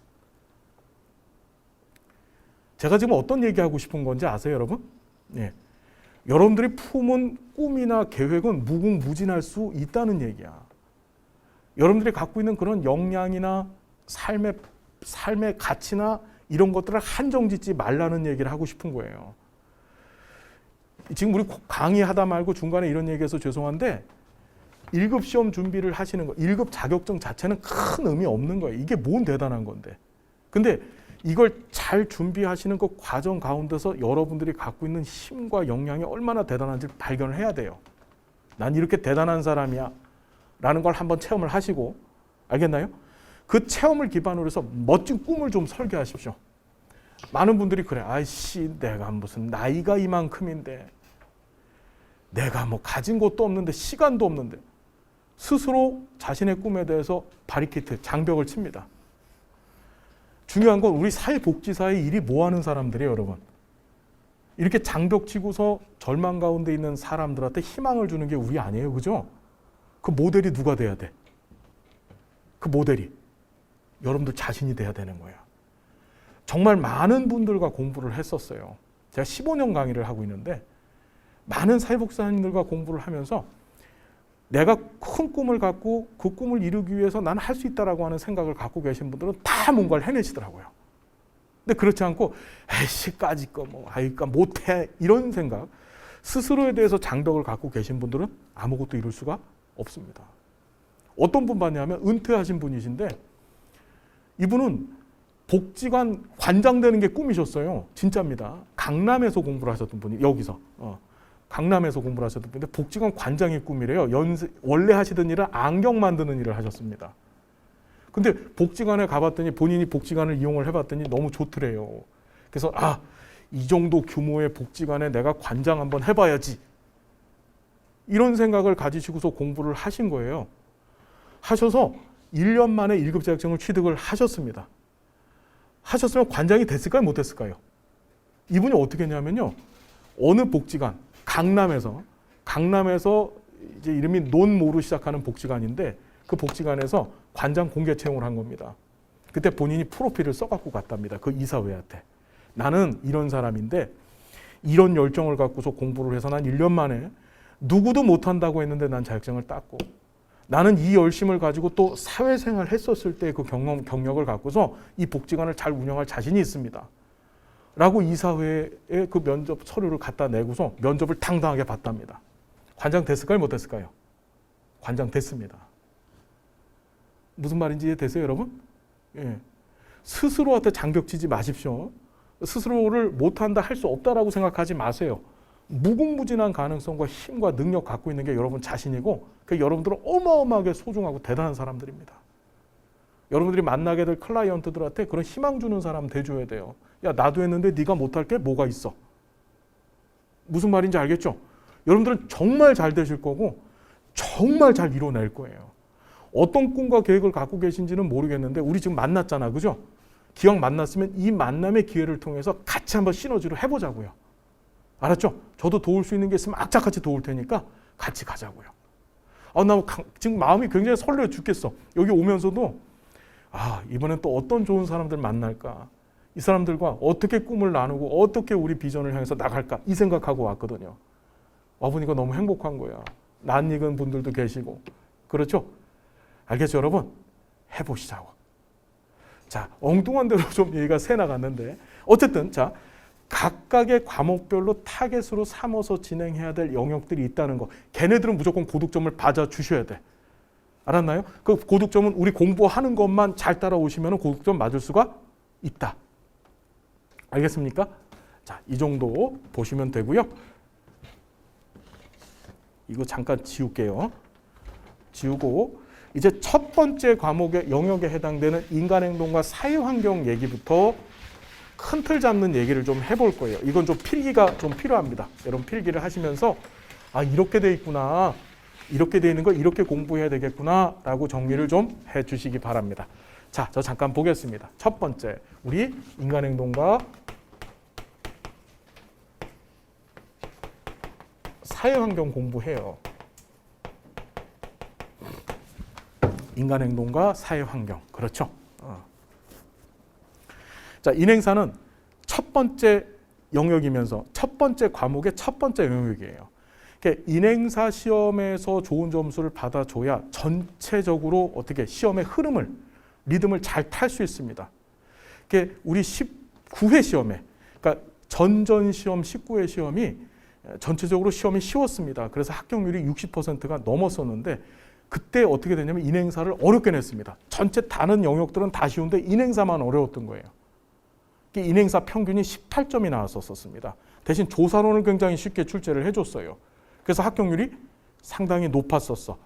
제가 지금 어떤 얘기하고 싶은 건지 아세요, 여러분? 예. 여러분들이 품은 꿈이나 계획은 무궁무진할 수 있다는 얘기야. 여러분들이 갖고 있는 그런 역량이나 삶의 가치나 이런 것들을 한정짓지 말라는 얘기를 하고 싶은 거예요. 지금 우리 강의하다 말고 중간에 이런 얘기해서 죄송한데 1급 시험 준비를 하시는 거, 1급 자격증 자체는 큰 의미 없는 거예요. 이게 뭔 대단한 건데. 근데 이걸 잘 준비하시는 그 과정 가운데서 여러분들이 갖고 있는 힘과 역량이 얼마나 대단한지 발견을 해야 돼요. 난 이렇게 대단한 사람이야 라는 걸 한번 체험을 하시고, 알겠나요? 그 체험을 기반으로 해서 멋진 꿈을 좀 설계하십시오. 많은 분들이 그래, 아이씨 내가 무슨 나이가 이만큼인데 내가 뭐 가진 것도 없는데 시간도 없는데, 스스로 자신의 꿈에 대해서 바리케이트, 장벽을 칩니다. 중요한 건 우리 사회복지사의 일이 뭐 하는 사람들이에요, 여러분. 이렇게 장벽 치고서 절망 가운데 있는 사람들한테 희망을 주는 게 우리 아니에요, 그죠? 그 모델이 누가 돼야 돼? 그 모델이 여러분들 자신이 돼야 되는 거예요. 정말 많은 분들과 공부를 했었어요. 제가 15년 강의를 하고 있는데 많은 사회복지사님들과 공부를 하면서 내가 큰 꿈을 갖고 그 꿈을 이루기 위해서 나는 할 수 있다라고 하는 생각을 갖고 계신 분들은 다 뭔가를 해내시더라고요. 근데 그렇지 않고 에이씨까지 거 뭐 아이까 못해 이런 생각, 스스로에 대해서 장벽을 갖고 계신 분들은 아무것도 이룰 수가 없습니다. 어떤 분 봤냐면 은퇴하신 분이신데 이분은 복지관 관장 되는 게 꿈이셨어요. 진짜입니다. 강남에서 공부를 하셨던 분이, 여기서 강남에서 공부를 하셨던 분인데 복지관 관장이 꿈이래요. 원래 하시던 일은 안경 만드는 일을 하셨습니다. 근데 복지관에 가봤더니 본인이 복지관을 이용을 해봤더니 너무 좋더래요. 그래서 이 정도 규모의 복지관에 내가 관장 한번 해봐야지. 이런 생각을 가지시고서 공부를 하신 거예요. 하셔서 1년 만에 1급 자격증을 취득을 하셨습니다. 하셨으면 관장이 됐을까요? 못했을까요? 이분이 어떻게 했냐면요. 어느 복지관, 강남에서 이제 이름이 논모로 시작하는 복지관인데 그 복지관에서 관장 공개 채용을 한 겁니다. 그때 본인이 프로필을 써갖고 갔답니다. 그 이사회한테. 나는 이런 사람인데 이런 열정을 갖고서 공부를 해서 난 1년 만에 누구도 못한다고 했는데 난 자격증을 땄고, 나는 이 열심을 가지고 또 사회생활 했었을 때 그 경력을 갖고서 이 복지관을 잘 운영할 자신이 있습니다. 라고 이사회에 그 면접 서류를 갖다 내고서 면접을 당당하게 봤답니다. 관장 됐을까요? 못 됐을까요? 관장 됐습니다. 무슨 말인지 이해되세요, 여러분? 예. 스스로한테 장벽 치지 마십시오. 스스로를 못한다, 할 수 없다라고 생각하지 마세요. 무궁무진한 가능성과 힘과 능력 갖고 있는 게 여러분 자신이고, 그 여러분들은 어마어마하게 소중하고 대단한 사람들입니다. 여러분들이 만나게 될 클라이언트들한테 그런 희망 주는 사람 돼줘야 돼요. 야, 나도 했는데 네가 못할 게 뭐가 있어? 무슨 말인지 알겠죠? 여러분들은 정말 잘 되실 거고 정말 잘 이뤄낼 거예요. 어떤 꿈과 계획을 갖고 계신지는 모르겠는데 우리 지금 만났잖아, 그죠? 기왕 만났으면 이 만남의 기회를 통해서 같이 한번 시너지를 해보자고요. 알았죠? 저도 도울 수 있는 게 있으면 악착같이 도울 테니까 같이 가자고요. 나 지금 마음이 굉장히 설레어 죽겠어. 여기 오면서도 이번엔 또 어떤 좋은 사람들 만날까? 이 사람들과 어떻게 꿈을 나누고 어떻게 우리 비전을 향해서 나갈까? 이 생각하고 왔거든요. 와보니까 너무 행복한 거야. 낯익은 분들도 계시고. 그렇죠? 알겠죠, 여러분? 해보시자고. 자, 엉뚱한 대로 좀 얘기가 새 나갔는데 어쨌든 자, 각각의 과목별로 타겟으로 삼아서 진행해야 될 영역들이 있다는 거. 걔네들은 무조건 고득점을 받아주셔야 돼. 알았나요? 그 고득점은 우리 공부하는 것만 잘 따라오시면 고득점 맞을 수가 있다. 알겠습니까? 자, 이 정도 보시면 되고요. 이거 잠깐 지울게요. 지우고 이제 첫 번째 과목의 영역에 해당되는 인간행동과 사회환경 얘기부터 큰 틀 잡는 얘기를 좀 해볼 거예요. 이건 좀 필기가 좀 필요합니다. 여러분 필기를 하시면서 이렇게 돼 있구나. 이렇게 돼 있는 거 이렇게 공부해야 되겠구나라고 정리를 좀 해주시기 바랍니다. 자, 저 잠깐 보겠습니다. 첫 번째, 우리 인간행동과 사회환경 공부해요. 인간행동과 사회환경. 그렇죠. 자, 인행사는 첫 번째 영역이면서 첫 번째 과목의 첫 번째 영역이에요. 그러니까 인행사 시험에서 좋은 점수를 받아줘야 전체적으로 어떻게 시험의 흐름을, 리듬을 잘 탈 수 있습니다. 그러니까 우리 19회 시험에, 그러니까 전전 시험 19회 시험이 전체적으로 시험이 쉬웠습니다. 그래서 합격률이 60%가 넘었었는데 그때 어떻게 되냐면 인행사를 어렵게 냈습니다. 전체 다른 영역들은 다 쉬운데 인행사만 어려웠던 거예요. 인행사 평균이 18점이 나왔었습니다. 대신 조사론을 굉장히 쉽게 출제를 해줬어요. 그래서 합격률이 상당히 높았었어.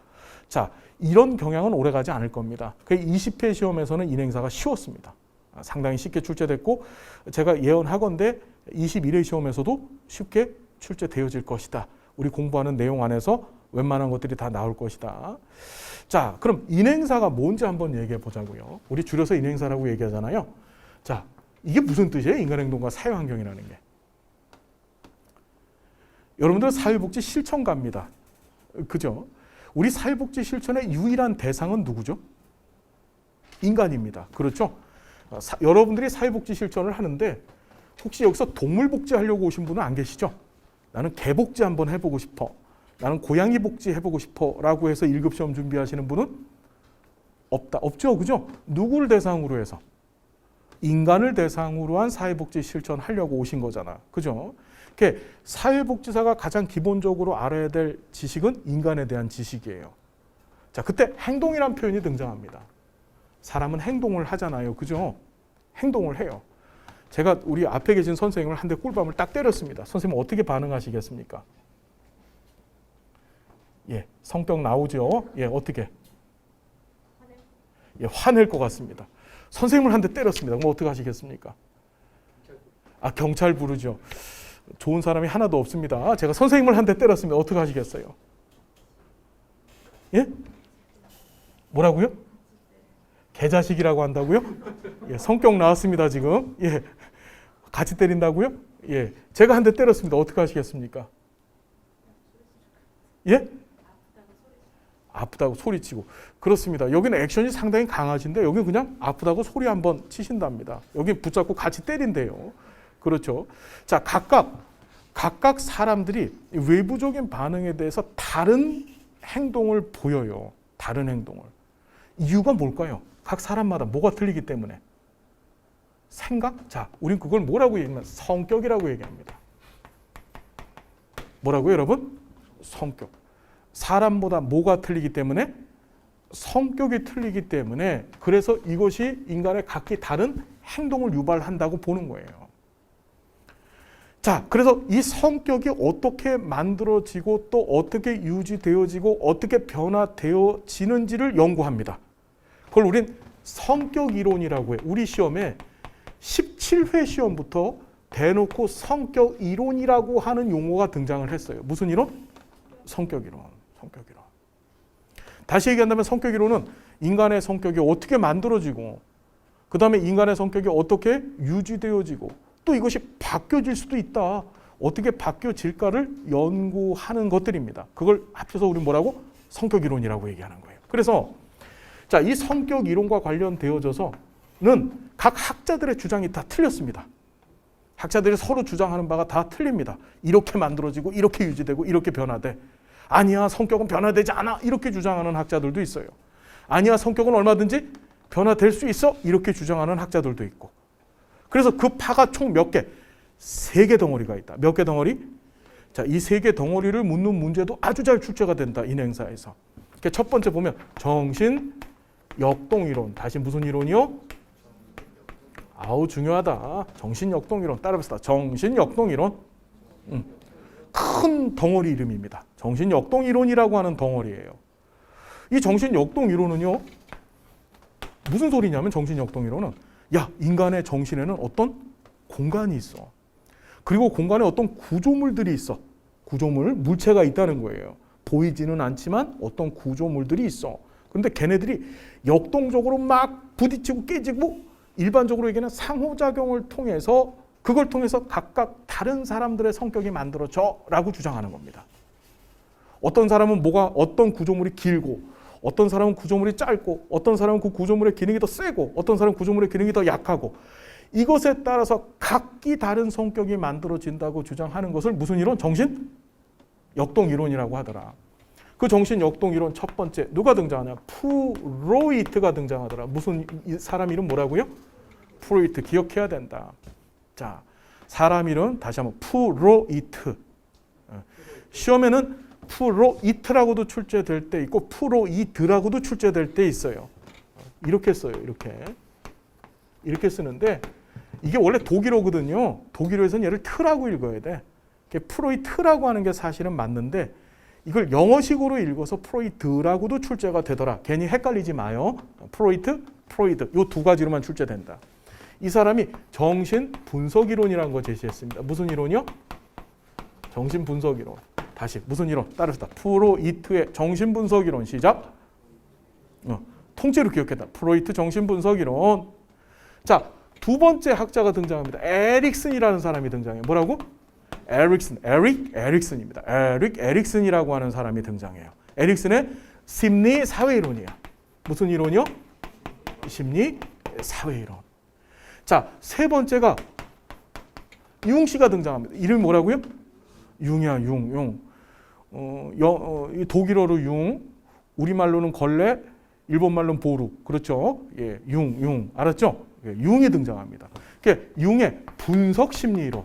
자, 이런 경향은 오래가지 않을 겁니다. 그 20회 시험에서는 인행사가 쉬웠습니다. 상당히 쉽게 출제됐고 제가 예언하건대 21회 시험에서도 쉽게 출제되어질 것이다. 우리 공부하는 내용 안에서 웬만한 것들이 다 나올 것이다. 자, 그럼 인행사가 뭔지 한번 얘기해 보자고요. 우리 줄여서 인행사라고 얘기하잖아요. 자, 이게 무슨 뜻이에요? 인간행동과 사회환경이라는 게. 여러분들 사회복지 실천가입니다. 그죠? 우리 사회복지 실천의 유일한 대상은 누구죠? 인간입니다. 그렇죠? 여러분들이 사회복지 실천을 하는데 혹시 여기서 동물복지 하려고 오신 분은 안 계시죠? 나는 개복지 한번 해보고 싶어. 나는 고양이 복지 해보고 싶어. 라고 해서 1급 시험 준비하시는 분은 없죠. 그죠? 누구를 대상으로 해서? 인간을 대상으로 한 사회복지 실천하려고 오신 거잖아. 그죠? 사회복지사가 가장 기본적으로 알아야 될 지식은 인간에 대한 지식이에요. 자, 그때 행동이란 표현이 등장합니다. 사람은 행동을 하잖아요. 그죠? 행동을 해요. 제가 우리 앞에 계신 선생님을 한 대 꿀밤을 딱 때렸습니다. 선생님 어떻게 반응하시겠습니까? 예, 성격 나오죠? 예, 어떻게? 예, 화낼 것 같습니다. 선생님을 한 대 때렸습니다. 그럼 어떻게 하시겠습니까? 경찰 부르죠. 좋은 사람이 하나도 없습니다. 제가 선생님을 한 대 때렸습니다. 어떻게 하시겠어요? 예? 뭐라고요? 개자식이라고 한다고요? 예, 성격 나왔습니다, 지금. 예. 같이 때린다고요? 예. 제가 한 대 때렸습니다. 어떻게 하시겠습니까? 예? 아프다고 소리치고. 그렇습니다. 여기는 액션이 상당히 강하신데 여기는 그냥 아프다고 소리 한번 치신답니다. 여기 붙잡고 같이 때린대요. 그렇죠. 자, 각각 사람들이 외부적인 반응에 대해서 다른 행동을 보여요. 다른 행동을. 이유가 뭘까요? 각 사람마다 뭐가 틀리기 때문에. 생각? 자, 우린 그걸 뭐라고 얘기하면 성격이라고 얘기합니다. 뭐라고요, 여러분? 성격. 사람보다 뭐가 틀리기 때문에? 성격이 틀리기 때문에 그래서 이것이 인간의 각기 다른 행동을 유발한다고 보는 거예요. 자, 그래서 이 성격이 어떻게 만들어지고 또 어떻게 유지되어지고 어떻게 변화되어지는지를 연구합니다. 그걸 우린 성격 이론이라고 해요. 우리 시험에 17회 시험부터 대놓고 성격 이론이라고 하는 용어가 등장을 했어요. 무슨 이론? 성격 이론. 성격 이론. 다시 얘기한다면 성격 이론은 인간의 성격이 어떻게 만들어지고 그 다음에 인간의 성격이 어떻게 유지되어지고 또 이것이 바뀌어질 수도 있다. 어떻게 바뀌어질까를 연구하는 것들입니다. 그걸 합쳐서 우리 뭐라고? 성격 이론이라고 얘기하는 거예요. 그래서 자, 이 성격 이론과 관련되어져서는 각 학자들의 주장이 다 틀렸습니다. 학자들이 서로 주장하는 바가 다 틀립니다. 이렇게 만들어지고 이렇게 유지되고 이렇게 변화돼. 아니야, 성격은 변화되지 않아. 이렇게 주장하는 학자들도 있어요. 아니야, 성격은 얼마든지 변화될 수 있어. 이렇게 주장하는 학자들도 있고. 그래서 그 파가 총 몇 개? 3개 덩어리가 있다. 몇 개 덩어리? 자, 이 3개 덩어리를 묻는 문제도 아주 잘 출제가 된다. 인행사에서. 첫 번째 보면 정신 역동이론. 다시 무슨 이론이요? 아우, 중요하다. 정신역동이론. 따라합시다. 정신역동이론. 큰 덩어리 이름입니다. 정신역동이론이라고 하는 덩어리예요. 이 정신역동이론은요, 무슨 소리냐면 정신역동이론은 야, 인간의 정신에는 어떤 공간이 있어. 그리고 공간에 어떤 구조물들이 있어. 구조물, 물체가 있다는 거예요. 보이지는 않지만 어떤 구조물들이 있어. 그런데 걔네들이 역동적으로 막 부딪히고 깨지고 일반적으로 얘기하는 상호작용을 통해서 그걸 통해서 각각 다른 사람들의 성격이 만들어져라고 주장하는 겁니다. 어떤 사람은 어떤 구조물이 길고 어떤 사람은 구조물이 짧고 어떤 사람은 그 구조물의 기능이 더 세고 어떤 사람은 구조물의 기능이 더 약하고 이것에 따라서 각기 다른 성격이 만들어진다고 주장하는 것을 무슨 이론? 정신 역동 이론이라고 하더라. 그 정신 역동 이론 첫 번째 누가 등장하냐? 프로이트가 등장하더라. 무슨 사람 이름 뭐라고요? 프로이트 기억해야 된다. 자, 사람 이름 다시 한번 프로이트. 시험에는 프로이트라고도 출제될 때 있고 프로이드라고도 출제될 때 있어요. 이렇게 써요. 이렇게 쓰는데 이게 원래 독일어거든요. 독일어에서는 얘를 트라고 읽어야 돼. 프로이트라고 하는 게 사실은 맞는데 이걸 영어식으로 읽어서 프로이드라고도 출제가 되더라. 괜히 헷갈리지 마요. 프로이트, 프로이드 이 두 가지로만 출제된다. 이 사람이 정신분석이론이라는 거 제시했습니다. 무슨 이론이요? 정신분석이론. 다시 무슨 이론? 따라합시다. 프로이트의 정신분석이론. 시작. 통째로 기억했다. 프로이트 정신분석이론. 자, 두 번째 학자가 등장합니다. 에릭슨이라는 사람이 등장해요. 뭐라고? 에릭슨입니다. 에릭슨이라고 하는 사람이 등장해요. 에릭슨의 심리 사회이론이에요. 무슨 이론이요? 심리 사회이론. 자, 세 번째가 융 씨가 등장합니다. 이름이 뭐라고요? 융이야, 융. 독일어로 융, 우리말로는 걸레, 일본말로는 보루. 그렇죠? 예, 융. 알았죠? 예, 융이 등장합니다. 융의 분석 심리이론.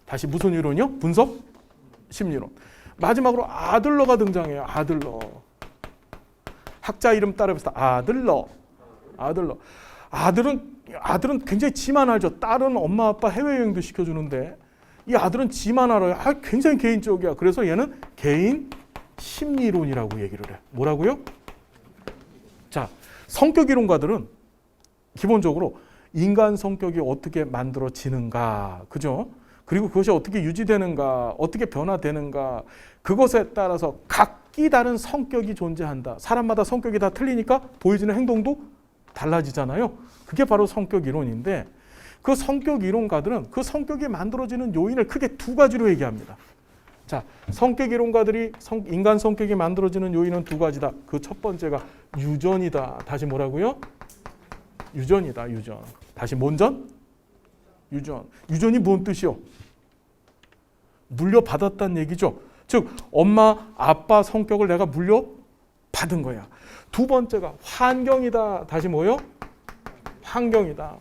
다시 무슨 이론이요? 분석 심리론. 마지막으로 아들러가 등장해요. 아들러. 학자 이름 따라해봅시다. 아들러. 아들은 굉장히 지만 알죠. 딸은 엄마 아빠 해외여행도 시켜주는데 이 아들은 지만 알아요. 굉장히 개인적이야. 그래서 얘는 개인 심리론이라고 얘기를 해. 뭐라고요? 자, 성격이론가들은 기본적으로 인간 성격이 어떻게 만들어지는가, 그죠? 그리고 그것이 어떻게 유지되는가, 어떻게 변화되는가, 그것에 따라서 각기 다른 성격이 존재한다. 사람마다 성격이 다 틀리니까 보여지는 행동도 달라지잖아요. 그게 바로 성격 이론인데 그 성격 이론가들은 그 성격이 만들어지는 요인을 크게 두 가지로 얘기합니다. 자, 성격 이론가들이 인간 성격이 만들어지는 요인은 두 가지다. 그 첫 번째가 유전이다. 다시 뭐라고요? 유전이다. 다시 뭔전? 유전. 유전이 뭔 뜻이요? 물려받았다는 얘기죠. 즉 엄마, 아빠 성격을 내가 물려받은 거야. 두 번째가 환경이다. 다시 뭐요? 환경이다.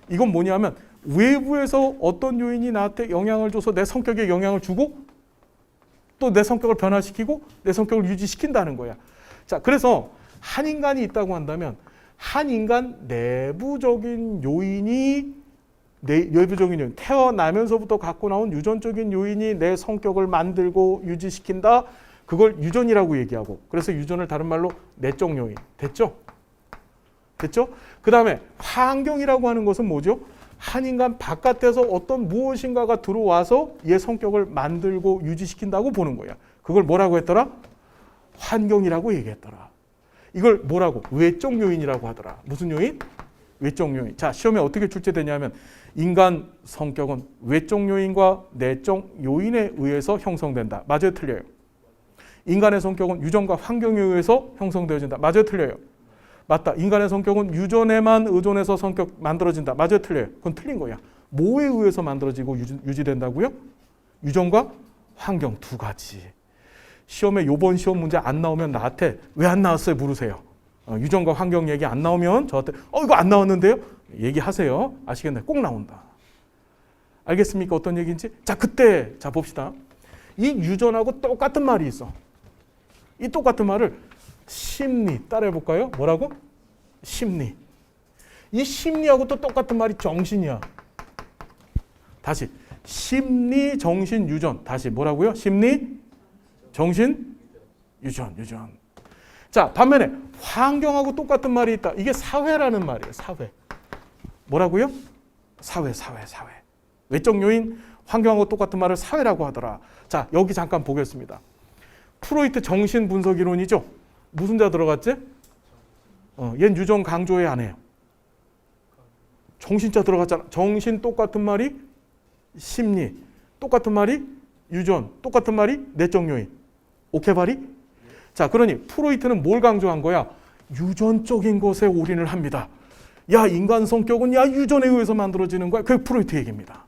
이건 뭐냐면 외부에서 어떤 요인이 나한테 영향을 줘서 내 성격에 영향을 주고 또 내 성격을 변화시키고 내 성격을 유지시킨다는 거야. 자, 그래서 한 인간이 있다고 한다면 한 인간 내부적인 요인이 태어나면서부터 갖고 나온 유전적인 요인이 내 성격을 만들고 유지시킨다. 그걸 유전이라고 얘기하고, 그래서 유전을 다른 말로 내적 요인. 됐죠? 그 다음에 환경이라고 하는 것은 뭐죠? 한 인간 바깥에서 어떤 무엇인가가 들어와서 얘 성격을 만들고 유지시킨다고 보는 거야. 그걸 뭐라고 했더라? 환경이라고 얘기했더라. 이걸 뭐라고? 외적 요인이라고 하더라. 무슨 요인? 외적 요인. 자, 시험에 어떻게 출제되냐면 인간 성격은 외적 요인과 내적 요인에 의해서 형성된다. 맞아요, 틀려요? 인간의 성격은 유전과 환경에 의해서 형성되어진다. 맞아요, 틀려요? 맞다. 인간의 성격은 유전에만 의존해서 성격 만들어진다. 맞아요, 틀려요? 그건 틀린 거야. 뭐에 의해서 만들어지고 유지된다고요? 유전과 환경 두 가지. 시험에 요번 시험 문제 안 나오면 나한테 왜 안 나왔어요? 물으세요. 유전과 환경 얘기 안 나오면 저한테 이거 안 나왔는데요? 얘기하세요. 아시겠나요? 꼭 나온다. 알겠습니까? 어떤 얘기인지? 자, 그때 자 봅시다. 이 유전하고 똑같은 말이 있어. 이 똑같은 말을 심리 따라해볼까요? 뭐라고? 심리. 이 심리하고 또 똑같은 말이 정신이야. 다시 심리, 정신, 유전. 다시 뭐라고요? 심리, 정신, 유전. 자, 반면에 환경하고 똑같은 말이 있다. 이게 사회라는 말이에요. 사회. 뭐라고요? 사회. 외적 요인, 환경하고 똑같은 말을 사회라고 하더라. 자, 여기 잠깐 보겠습니다. 프로이트 정신분석이론이죠. 무슨 자 들어갔지? 얘는 유전 강조회 안 해요. 정신자 들어갔잖아. 정신 똑같은 말이 심리, 똑같은 말이 유전, 똑같은 말이 내적 요인. 오케이 바리? 자, 그러니 프로이트는 뭘 강조한 거야? 유전적인 것에 올인을 합니다. 야, 인간 성격은 야 유전에 의해서 만들어지는 거야. 그게 프로이트 얘기입니다.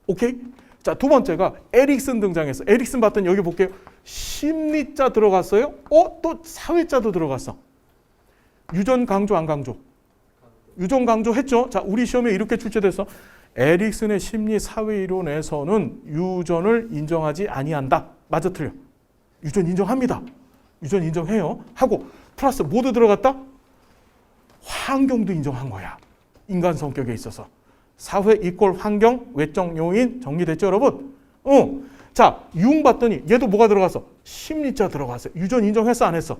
오케이? 자, 두 번째가 에릭슨 등장했어. 에릭슨 봤더니 여기 볼게요. 심리자 들어갔어요. 또 사회자도 들어갔어. 유전 강조 안 강조? 유전 강조했죠. 자, 우리 시험에 이렇게 출제됐어. 에릭슨의 심리 사회 이론에서는 유전을 인정하지 아니한다. 맞아 틀려? 유전 인정합니다. 유전 인정해요. 하고 플러스 모두 들어갔다. 환경도 인정한 거야. 인간 성격에 있어서. 사회 이꼴 환경, 외적 요인 정리됐죠, 여러분? 자, 융 봤더니 얘도 뭐가 들어갔어? 심리자 들어갔어요. 유전 인정했어, 안 했어?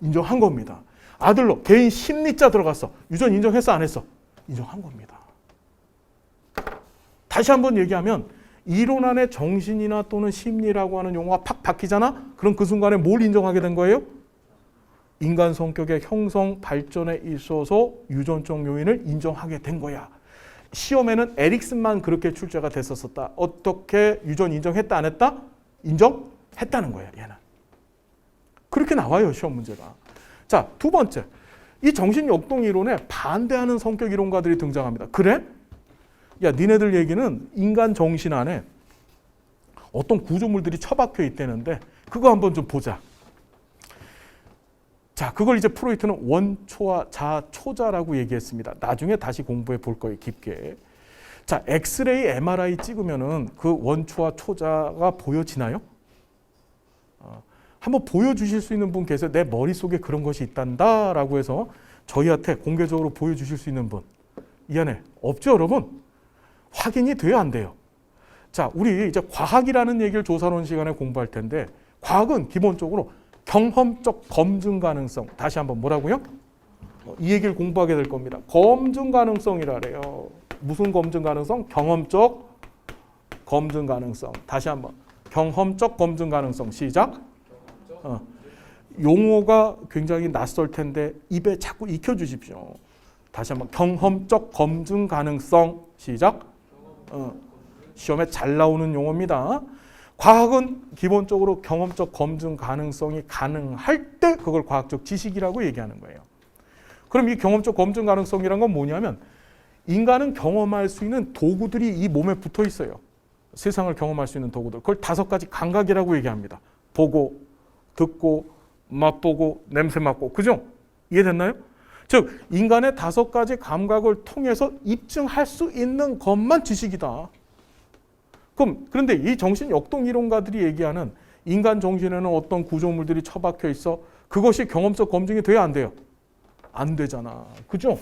인정한 겁니다. 아들로 개인 심리자 들어갔어. 유전 인정했어, 안 했어? 인정한 겁니다. 다시 한번 얘기하면 이론 안에 정신이나 또는 심리라고 하는 용어가 팍 박히잖아? 그럼 그 순간에 뭘 인정하게 된 거예요? 인간 성격의 형성, 발전에 있어서 유전적 요인을 인정하게 된 거야. 시험에는 에릭슨만 그렇게 출제가 됐었다. 어떻게 유전 인정했다, 안 했다? 인정했다는 거야, 얘는. 그렇게 나와요, 시험 문제가. 자, 두 번째. 이 정신역동 이론에 반대하는 성격 이론가들이 등장합니다. 그래? 야, 니네들 얘기는 인간 정신 안에 어떤 구조물들이 처박혀 있다는데 그거 한번 좀 보자. 자, 그걸 이제 프로이트는 원초와 자초자라고 얘기했습니다. 나중에 다시 공부해 볼 거예요, 깊게. 자, 엑스레이, MRI 찍으면은 그 원초와 초자가 보여지나요? 한번 보여주실 수 있는 분 계세요? 내 머릿속에 그런 것이 있단다라고 해서 저희한테 공개적으로 보여주실 수 있는 분. 이 안에 없죠, 여러분? 확인이 돼야 안 돼요. 자, 우리 이제 과학이라는 얘기를 조사론 시간에 공부할 텐데 과학은 기본적으로 경험적 검증 가능성. 다시 한번 뭐라고요? 이 얘기를 공부하게 될 겁니다. 검증 가능성이라래요. 무슨 검증 가능성? 경험적 검증 가능성. 다시 한번. 경험적 검증 가능성. 시작. 용어가 굉장히 낯설 텐데 입에 자꾸 익혀주십시오. 다시 한번. 경험적 검증 가능성. 시작. 시험에 잘 나오는 용어입니다. 과학은 기본적으로 경험적 검증 가능성이 가능할 때 그걸 과학적 지식이라고 얘기하는 거예요. 그럼 이 경험적 검증 가능성이란 건 뭐냐면 인간은 경험할 수 있는 도구들이 이 몸에 붙어 있어요. 세상을 경험할 수 있는 도구들. 그걸 5가지 감각이라고 얘기합니다. 보고, 듣고, 맛보고, 냄새 맡고. 그죠? 이해됐나요? 즉 인간의 5가지 감각을 통해서 입증할 수 있는 것만 지식이다. 그런데 이 정신 역동 이론가들이 얘기하는 인간 정신에는 어떤 구조물들이 처박혀 있어. 그것이 경험적 검증이 돼야 안 돼요? 안 되잖아. 그죠?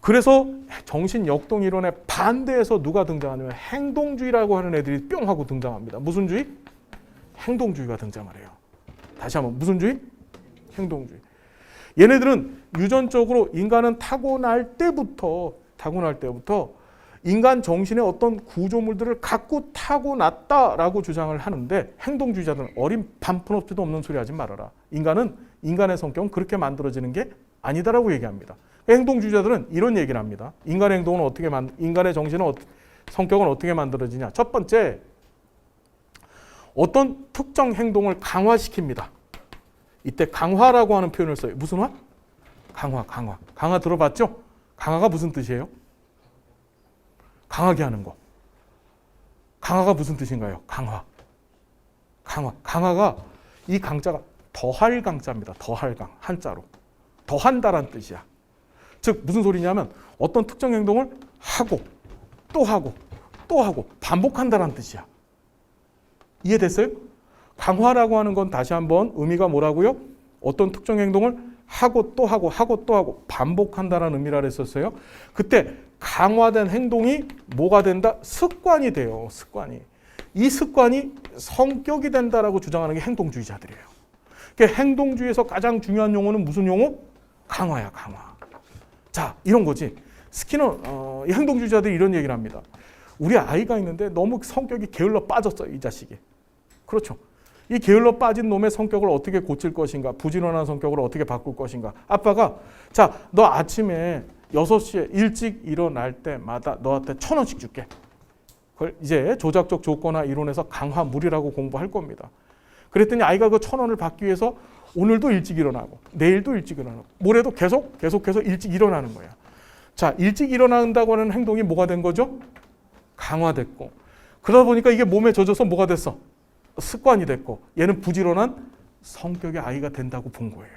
그래서 정신 역동 이론에 반대해서 누가 등장하냐면 행동주의라고 하는 애들이 뿅 하고 등장합니다. 무슨 주의? 행동주의가 등장을 해요. 다시 한번 무슨 주의? 행동주의. 얘네들은 유전적으로 인간은 타고날 때부터 인간 정신의 어떤 구조물들을 갖고 타고났다라고 주장을 하는데 행동주의자들은 어린 반푼업지도 없는 소리 하지 말아라. 인간의 성격은 그렇게 만들어지는 게 아니다라고 얘기합니다. 행동주의자들은 이런 얘기를 합니다. 인간의 행동은 인간의 정신은 성격은 어떻게 만들어지냐? 첫 번째, 어떤 특정 행동을 강화시킵니다. 이때 강화라고 하는 표현을 써요. 무슨 화? 강화. 강화 들어봤죠? 강화가 무슨 뜻이에요? 강하게 하는 거. 강화가 무슨 뜻인가요? 강화가 이 강자가 더할 강자입니다. 더할 강, 한자로. 더한다란 뜻이야. 즉 무슨 소리냐면 어떤 특정 행동을 하고 또 하고 또 하고 반복한다란 뜻이야. 이해됐어요? 강화라고 하는 건 다시 한번 의미가 뭐라고요? 어떤 특정 행동을 하고 또 하고 또 하고 반복한다는 의미라 했었어요. 그때 강화된 행동이 뭐가 된다? 습관이 돼요. 습관이. 이 습관이 성격이 된다라고 주장하는 게 행동주의자들이에요. 그러니까 행동주의에서 가장 중요한 용어는 무슨 용어? 강화야, 강화. 자, 이런 거지. 스키너, 이 행동주의자들이 이런 얘기를 합니다. 우리 아이가 있는데 너무 성격이 게을러 빠졌어요, 이 자식이. 그렇죠. 이 게을러 빠진 놈의 성격을 어떻게 고칠 것인가, 부지런한 성격을 어떻게 바꿀 것인가. 아빠가 자, 너 아침에 6시에 일찍 일어날 때마다 너한테 1,000원씩 줄게. 그걸 이제 조작적 조건화 이론에서 강화물이라고 공부할 겁니다. 그랬더니 아이가 그 1,000원을 받기 위해서 오늘도 일찍 일어나고 내일도 일찍 일어나고 모레도 계속해서 일찍 일어나는 거야. 자, 일찍 일어난다고 하는 행동이 뭐가 된 거죠? 강화됐고, 그러다 보니까 이게 몸에 젖어서 뭐가 됐어? 습관이 됐고, 얘는 부지런한 성격의 아이가 된다고 본 거예요.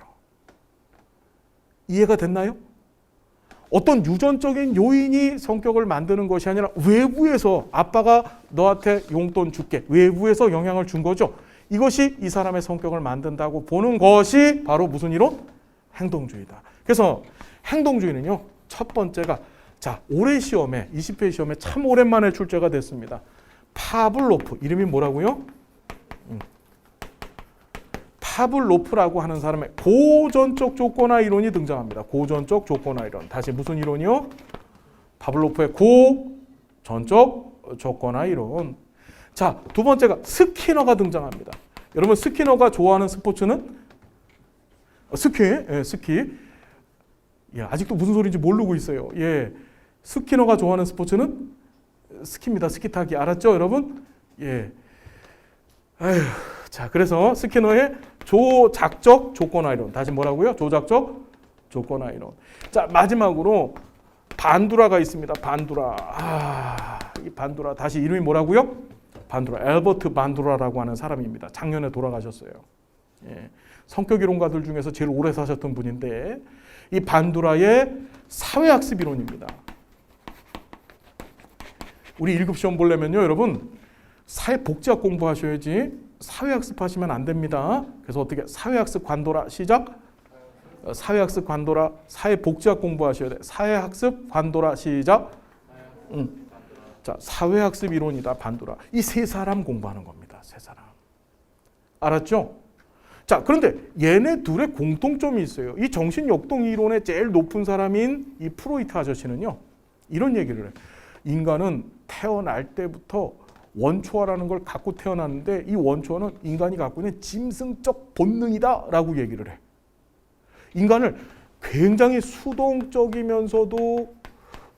이해가 됐나요? 어떤 유전적인 요인이 성격을 만드는 것이 아니라 외부에서 아빠가 너한테 용돈 줄게, 외부에서 영향을 준 거죠. 이것이 이 사람의 성격을 만든다고 보는 것이 바로 무슨 이론? 행동주의다. 그래서 행동주의는요, 첫 번째가, 자, 올해 시험에 20회 시험에 참 오랜만에 출제가 됐습니다. 파블로프, 이름이 뭐라고요? 파블로프라고 하는 사람의 고전적 조건화 이론이 등장합니다. 고전적 조건화 이론. 다시 무슨 이론이요? 파블로프의 고전적 조건화 이론. 자, 두 번째가 스키너가 등장합니다. 여러분, 스키너가 좋아하는 스포츠는 스키. 예, 스키. 예, 아직도 무슨 소리인지 모르고 있어요. 예, 스키너가 좋아하는 스포츠는 스키입니다. 스키 타기. 알았죠, 여러분? 예. 아휴, 자, 그래서 스키너의 조작적 조건화 이론. 다시 뭐라고요? 조작적 조건화 이론. 자, 마지막으로 반두라가 있습니다. 반두라. 이 반두라. 다시 이름이 뭐라고요? 반두라. 엘버트 반두라라고 하는 사람입니다. 작년에 돌아가셨어요. 예. 성격 이론가들 중에서 제일 오래 사셨던 분인데, 이 반두라의 사회학습 이론입니다. 우리 1급 시험 보려면요, 여러분, 사회복지학 공부하셔야지 사회학습 하시면 안 됩니다. 그래서 어떻게 사회학습 관도라 시작? 사회학습 관도라, 사회복지학 공부하셔야 돼. 사회학습 관도라 시작? 자, 사회학습 이론이다, 반도라. 이 세 사람 공부하는 겁니다. 세 사람. 알았죠? 자, 그런데 얘네 둘의 공통점이 있어요. 이 정신역동 이론의 제일 높은 사람인 이 프로이트 아저씨는요, 이런 얘기를 해요. 인간은 태어날 때부터 원초화라는 걸 갖고 태어났는데, 이 원초화는 인간이 갖고 있는 짐승적 본능이다라고 얘기를 해. 인간을 굉장히 수동적이면서도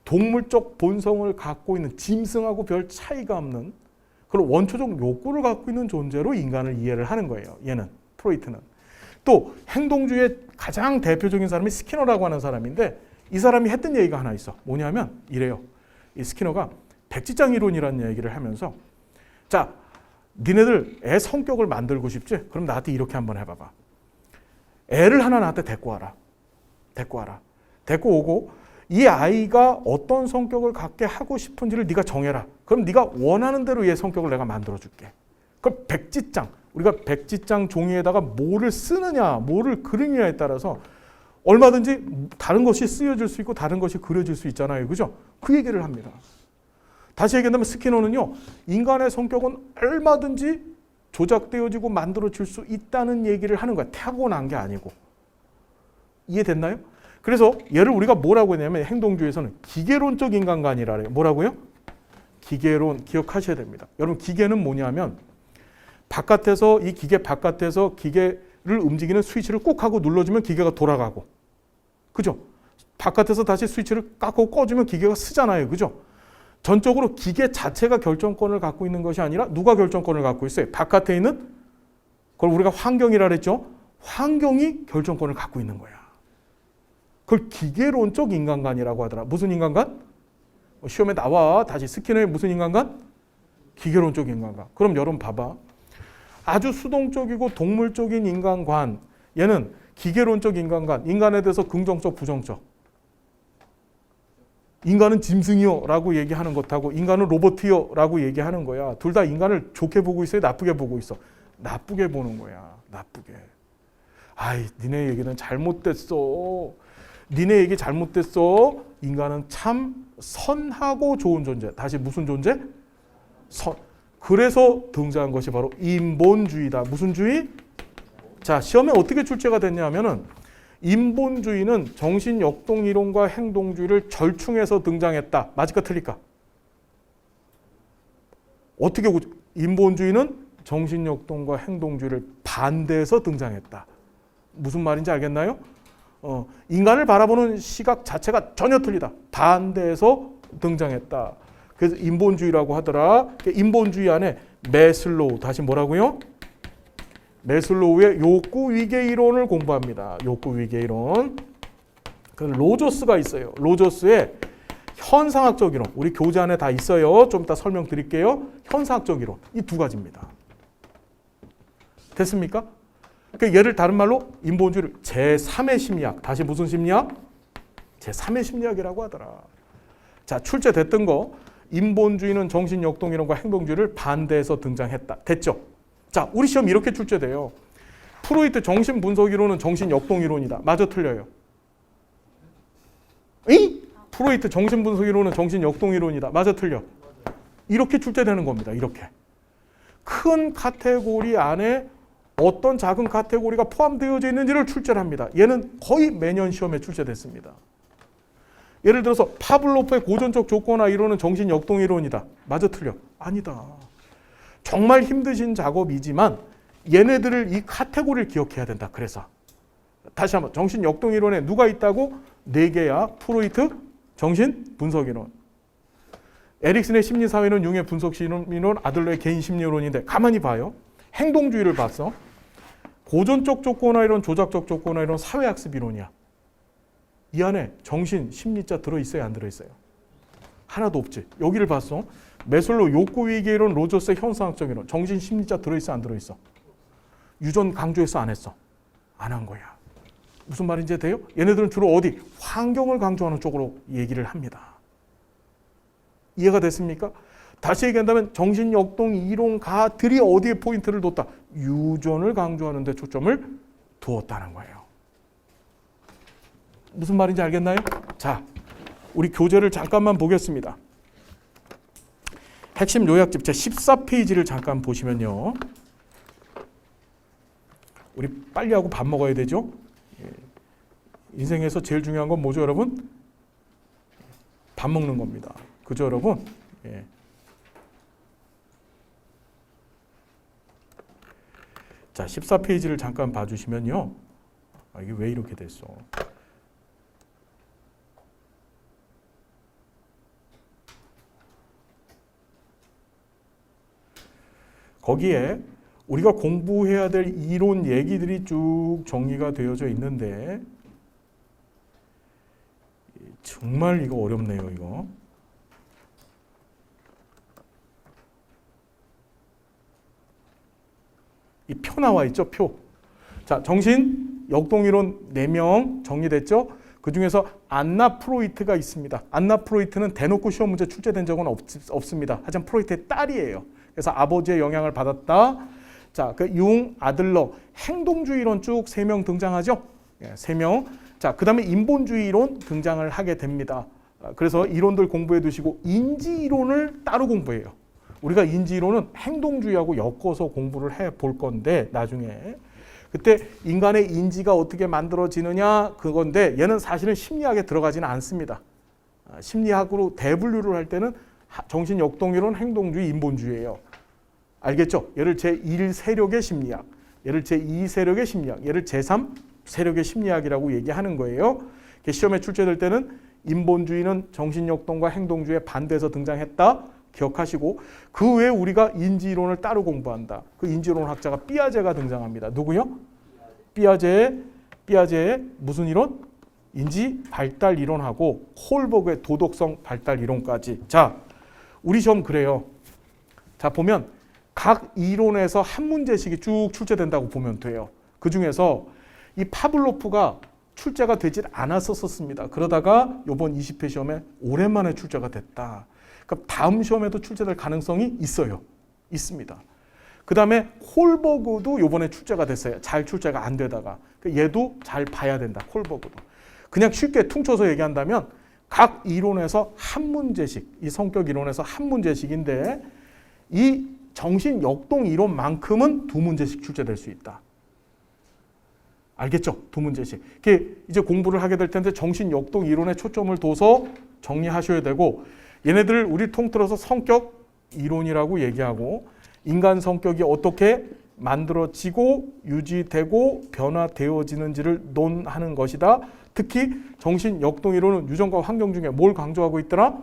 동물적 본성을 갖고 있는, 짐승하고 별 차이가 없는 그런 원초적 욕구를 갖고 있는 존재로 인간을 이해를 하는 거예요. 얘는, 프로이트는. 또 행동주의의 가장 대표적인 사람이 스키너라고 하는 사람인데, 이 사람이 했던 얘기가 하나 있어. 뭐냐면 이래요. 이 스키너가 백지장 이론이라는 얘기를 하면서, 자, 니네들 애 성격을 만들고 싶지? 그럼 나한테 이렇게 한번 해봐봐. 애를 하나 나한테 데리고 와라. 데리고 오고, 이 아이가 어떤 성격을 갖게 하고 싶은지를 네가 정해라. 그럼 네가 원하는 대로 얘 성격을 내가 만들어줄게. 그럼 백지장, 우리가 백지장 종이에다가 뭐를 쓰느냐, 뭐를 그리느냐에 따라서 얼마든지 다른 것이 쓰여질 수 있고 다른 것이 그려질 수 있잖아요. 그죠? 그 얘기를 합니다. 다시 얘기한다면 스키너는요, 인간의 성격은 얼마든지 조작되어지고 만들어질 수 있다는 얘기를 하는 거야. 타고난 게 아니고. 이해됐나요? 그래서 얘를 우리가 뭐라고 했냐면, 행동주의에서는 기계론적 인간관이라 해요. 뭐라고요? 기계론, 기억하셔야 됩니다. 여러분, 기계는 뭐냐면 바깥에서, 이 기계 바깥에서 기계를 움직이는 스위치를 꾹 하고 눌러주면 기계가 돌아가고, 그죠? 바깥에서 다시 스위치를 깎고 꺼주면 기계가 쓰잖아요. 그죠? 전적으로 기계 자체가 결정권을 갖고 있는 것이 아니라 누가 결정권을 갖고 있어요? 바깥에 있는, 그걸 우리가 환경이라 그랬죠? 환경이 결정권을 갖고 있는 거야. 그걸 기계론적 인간관이라고 하더라. 무슨 인간관? 시험에 나와. 다시 스키너의 무슨 인간관? 기계론적 인간관. 그럼 여러분 봐봐. 아주 수동적이고 동물적인 인간관, 얘는 기계론적 인간관, 인간에 대해서 긍정적, 부정적. 인간은 짐승이요 라고 얘기하는 것하고 인간은 로봇이요 라고 얘기하는 거야. 둘 다 인간을 좋게 보고 있어요? 나쁘게 보고 있어? 나쁘게 보는 거야. 나쁘게. 아이, 니네 얘기는 잘못됐어. 니네 얘기 잘못됐어. 인간은 참 선하고 좋은 존재. 다시 무슨 존재? 선. 그래서 등장한 것이 바로 인본주의다. 무슨 주의? 자, 시험에 어떻게 출제가 됐냐 하면은, 인본주의는 정신역동 이론과 행동주의를 절충해서 등장했다. 맞을까 틀릴까? 어떻게 인본주의는 정신역동과 행동주의를 반대해서 등장했다. 무슨 말인지 알겠나요? 인간을 바라보는 시각 자체가 전혀 틀리다. 반대해서 등장했다. 그래서 인본주의라고 하더라. 인본주의 안에 매슬로우, 다시 뭐라고요? 매슬로우의 욕구 위계 이론을 공부합니다. 욕구 위계 이론. 그 로저스가 있어요. 로저스의 현상학적 이론. 우리 교재 안에 다 있어요. 좀 이따 설명드릴게요. 현상학적 이론. 이 두 가지입니다. 됐습니까? 그러니까 얘를 다른 말로 인본주의를 제3의 심리학. 다시 무슨 심리학? 제3의 심리학이라고 하더라. 자, 출제됐던 거. 인본주의는 정신역동 이론과 행동주의를 반대해서 등장했다. 됐죠? 자, 우리 시험 이렇게 출제돼요. 프로이트 정신분석 이론은 정신역동 이론이다. 맞아, 틀려요? 이? 프로이트 정신분석 이론은 정신역동 이론이다. 맞아, 틀려? 이렇게 출제되는 겁니다. 이렇게. 큰 카테고리 안에 어떤 작은 카테고리가 포함되어져 있는지를 출제를 합니다. 얘는 거의 매년 시험에 출제됐습니다. 예를 들어서 파블로프의 고전적 조건화 이론은 정신역동 이론이다. 맞아, 틀려? 아니다. 정말 힘드신 작업이지만 얘네들을 이 카테고리를 기억해야 된다. 그래서 다시 한번 정신역동 이론에 누가 있다고? 4개야. 프로이트 정신분석이론, 에릭슨의 심리사회론, 융의 분석이론, 아들러의 개인심리론인데 가만히 봐요. 행동주의를 봤어. 고전적 조건화 이론, 조작적 조건화 이론, 사회학습 이론이야. 이 안에 정신, 심리자 들어있어요? 안 들어있어요? 하나도 없지. 여기를 봤어. 매슬로우 욕구위계 이론, 로저스의 현상학적 이론, 정신, 심리자 들어있어? 안 들어있어? 유전 강조했어? 안 했어? 안 한 거야. 무슨 말인지 돼요? 얘네들은 주로 어디? 환경을 강조하는 쪽으로 얘기를 합니다. 이해가 됐습니까? 다시 얘기한다면 정신역동 이론가들이 어디에 포인트를 뒀다? 유전을 강조하는 데 초점을 두었다는 거예요. 무슨 말인지 알겠나요? 자, 우리 교재를 잠깐만 보겠습니다. 핵심 요약집 제 14페이지를 잠깐 보시면요. 우리 빨리 하고 밥 먹어야 되죠? 인생에서 제일 중요한 건 뭐죠, 여러분? 밥 먹는 겁니다. 그죠, 여러분? 예. 자, 14페이지를 잠깐 봐주시면요. 이게 왜 이렇게 됐어? 거기에 우리가 공부해야 될 이론 얘기들이 쭉 정리가 되어져 있는데 정말 이거 어렵네요, 이거. 이 표 나와 있죠, 표. 자, 정신 역동이론 4명 정리됐죠? 그 중에서 안나 프로이트가 있습니다. 안나 프로이트는 대놓고 시험 문제 출제된 적은 없습니다. 하지만 프로이트의 딸이에요. 그래서 아버지의 영향을 받았다. 자, 그 융, 아들러, 행동주의 이론 쭉 3명 등장하죠? 예, 3명. 자, 그 다음에 인본주의 이론 등장을 하게 됩니다. 그래서 이론들 공부해 두시고 인지 이론을 따로 공부해요. 우리가 인지 이론은 행동주의하고 엮어서 공부를 해 볼 건데 나중에 그때 인간의 인지가 어떻게 만들어지느냐 그건데 얘는 사실은 심리학에 들어가지는 않습니다. 심리학으로 대분류를 할 때는 정신역동이론, 행동주의, 인본주의예요. 알겠죠? 얘를 제1 세력의 심리학, 얘를 제2 세력의 심리학, 얘를 제3 세력의 심리학이라고 얘기하는 거예요. 시험에 출제될 때는 인본주의는 정신역동과 행동주의에 반대해서 등장했다. 기억하시고 그 외에 우리가 인지이론을 따로 공부한다. 그 인지이론 학자가 삐아제가 등장합니다. 누구요? 삐아제의 무슨 이론? 인지 발달 이론하고 홀버그의 도덕성 발달 이론까지. 자, 우리 시험 그래요. 자, 보면 각 이론에서 한 문제씩이 쭉 출제된다고 보면 돼요. 그 중에서 이 파블로프가 출제가 되질 않았었습니다. 그러다가 이번 20회 시험에 오랜만에 출제가 됐다. 그럼 다음 시험에도 출제될 가능성이 있어요. 있습니다. 그 다음에 홀버그도 이번에 출제가 됐어요. 잘 출제가 안 되다가. 얘도 잘 봐야 된다. 홀버그도. 그냥 쉽게 퉁쳐서 얘기한다면 각 이론에서 한 문제씩, 이 성격 이론에서 한 문제씩인데 이 정신 역동 이론만큼은 2문제씩 출제될 수 있다. 알겠죠? 2문제씩. 이제 공부를 하게 될 텐데 정신 역동 이론에 초점을 둬서 정리하셔야 되고 얘네들을 우리 통틀어서 성격, 이론이라고 얘기하고 인간 성격이 어떻게 만들어지고 유지되고 변화되어지는지를 논하는 것이다. 특히 정신 역동이론은 유전과 환경 중에 뭘 강조하고 있더라?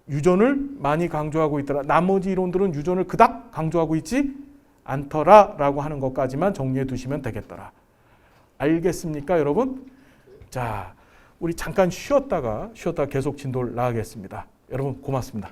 유전을 많이 강조하고 있더라. 나머지 이론들은 유전을 그닥 강조하고 있지 않더라라고 하는 것까지만 정리해 두시면 되겠더라. 알겠습니까, 여러분? 자, 우리 잠깐 쉬었다가 계속 진도를 나가겠습니다. 여러분 고맙습니다.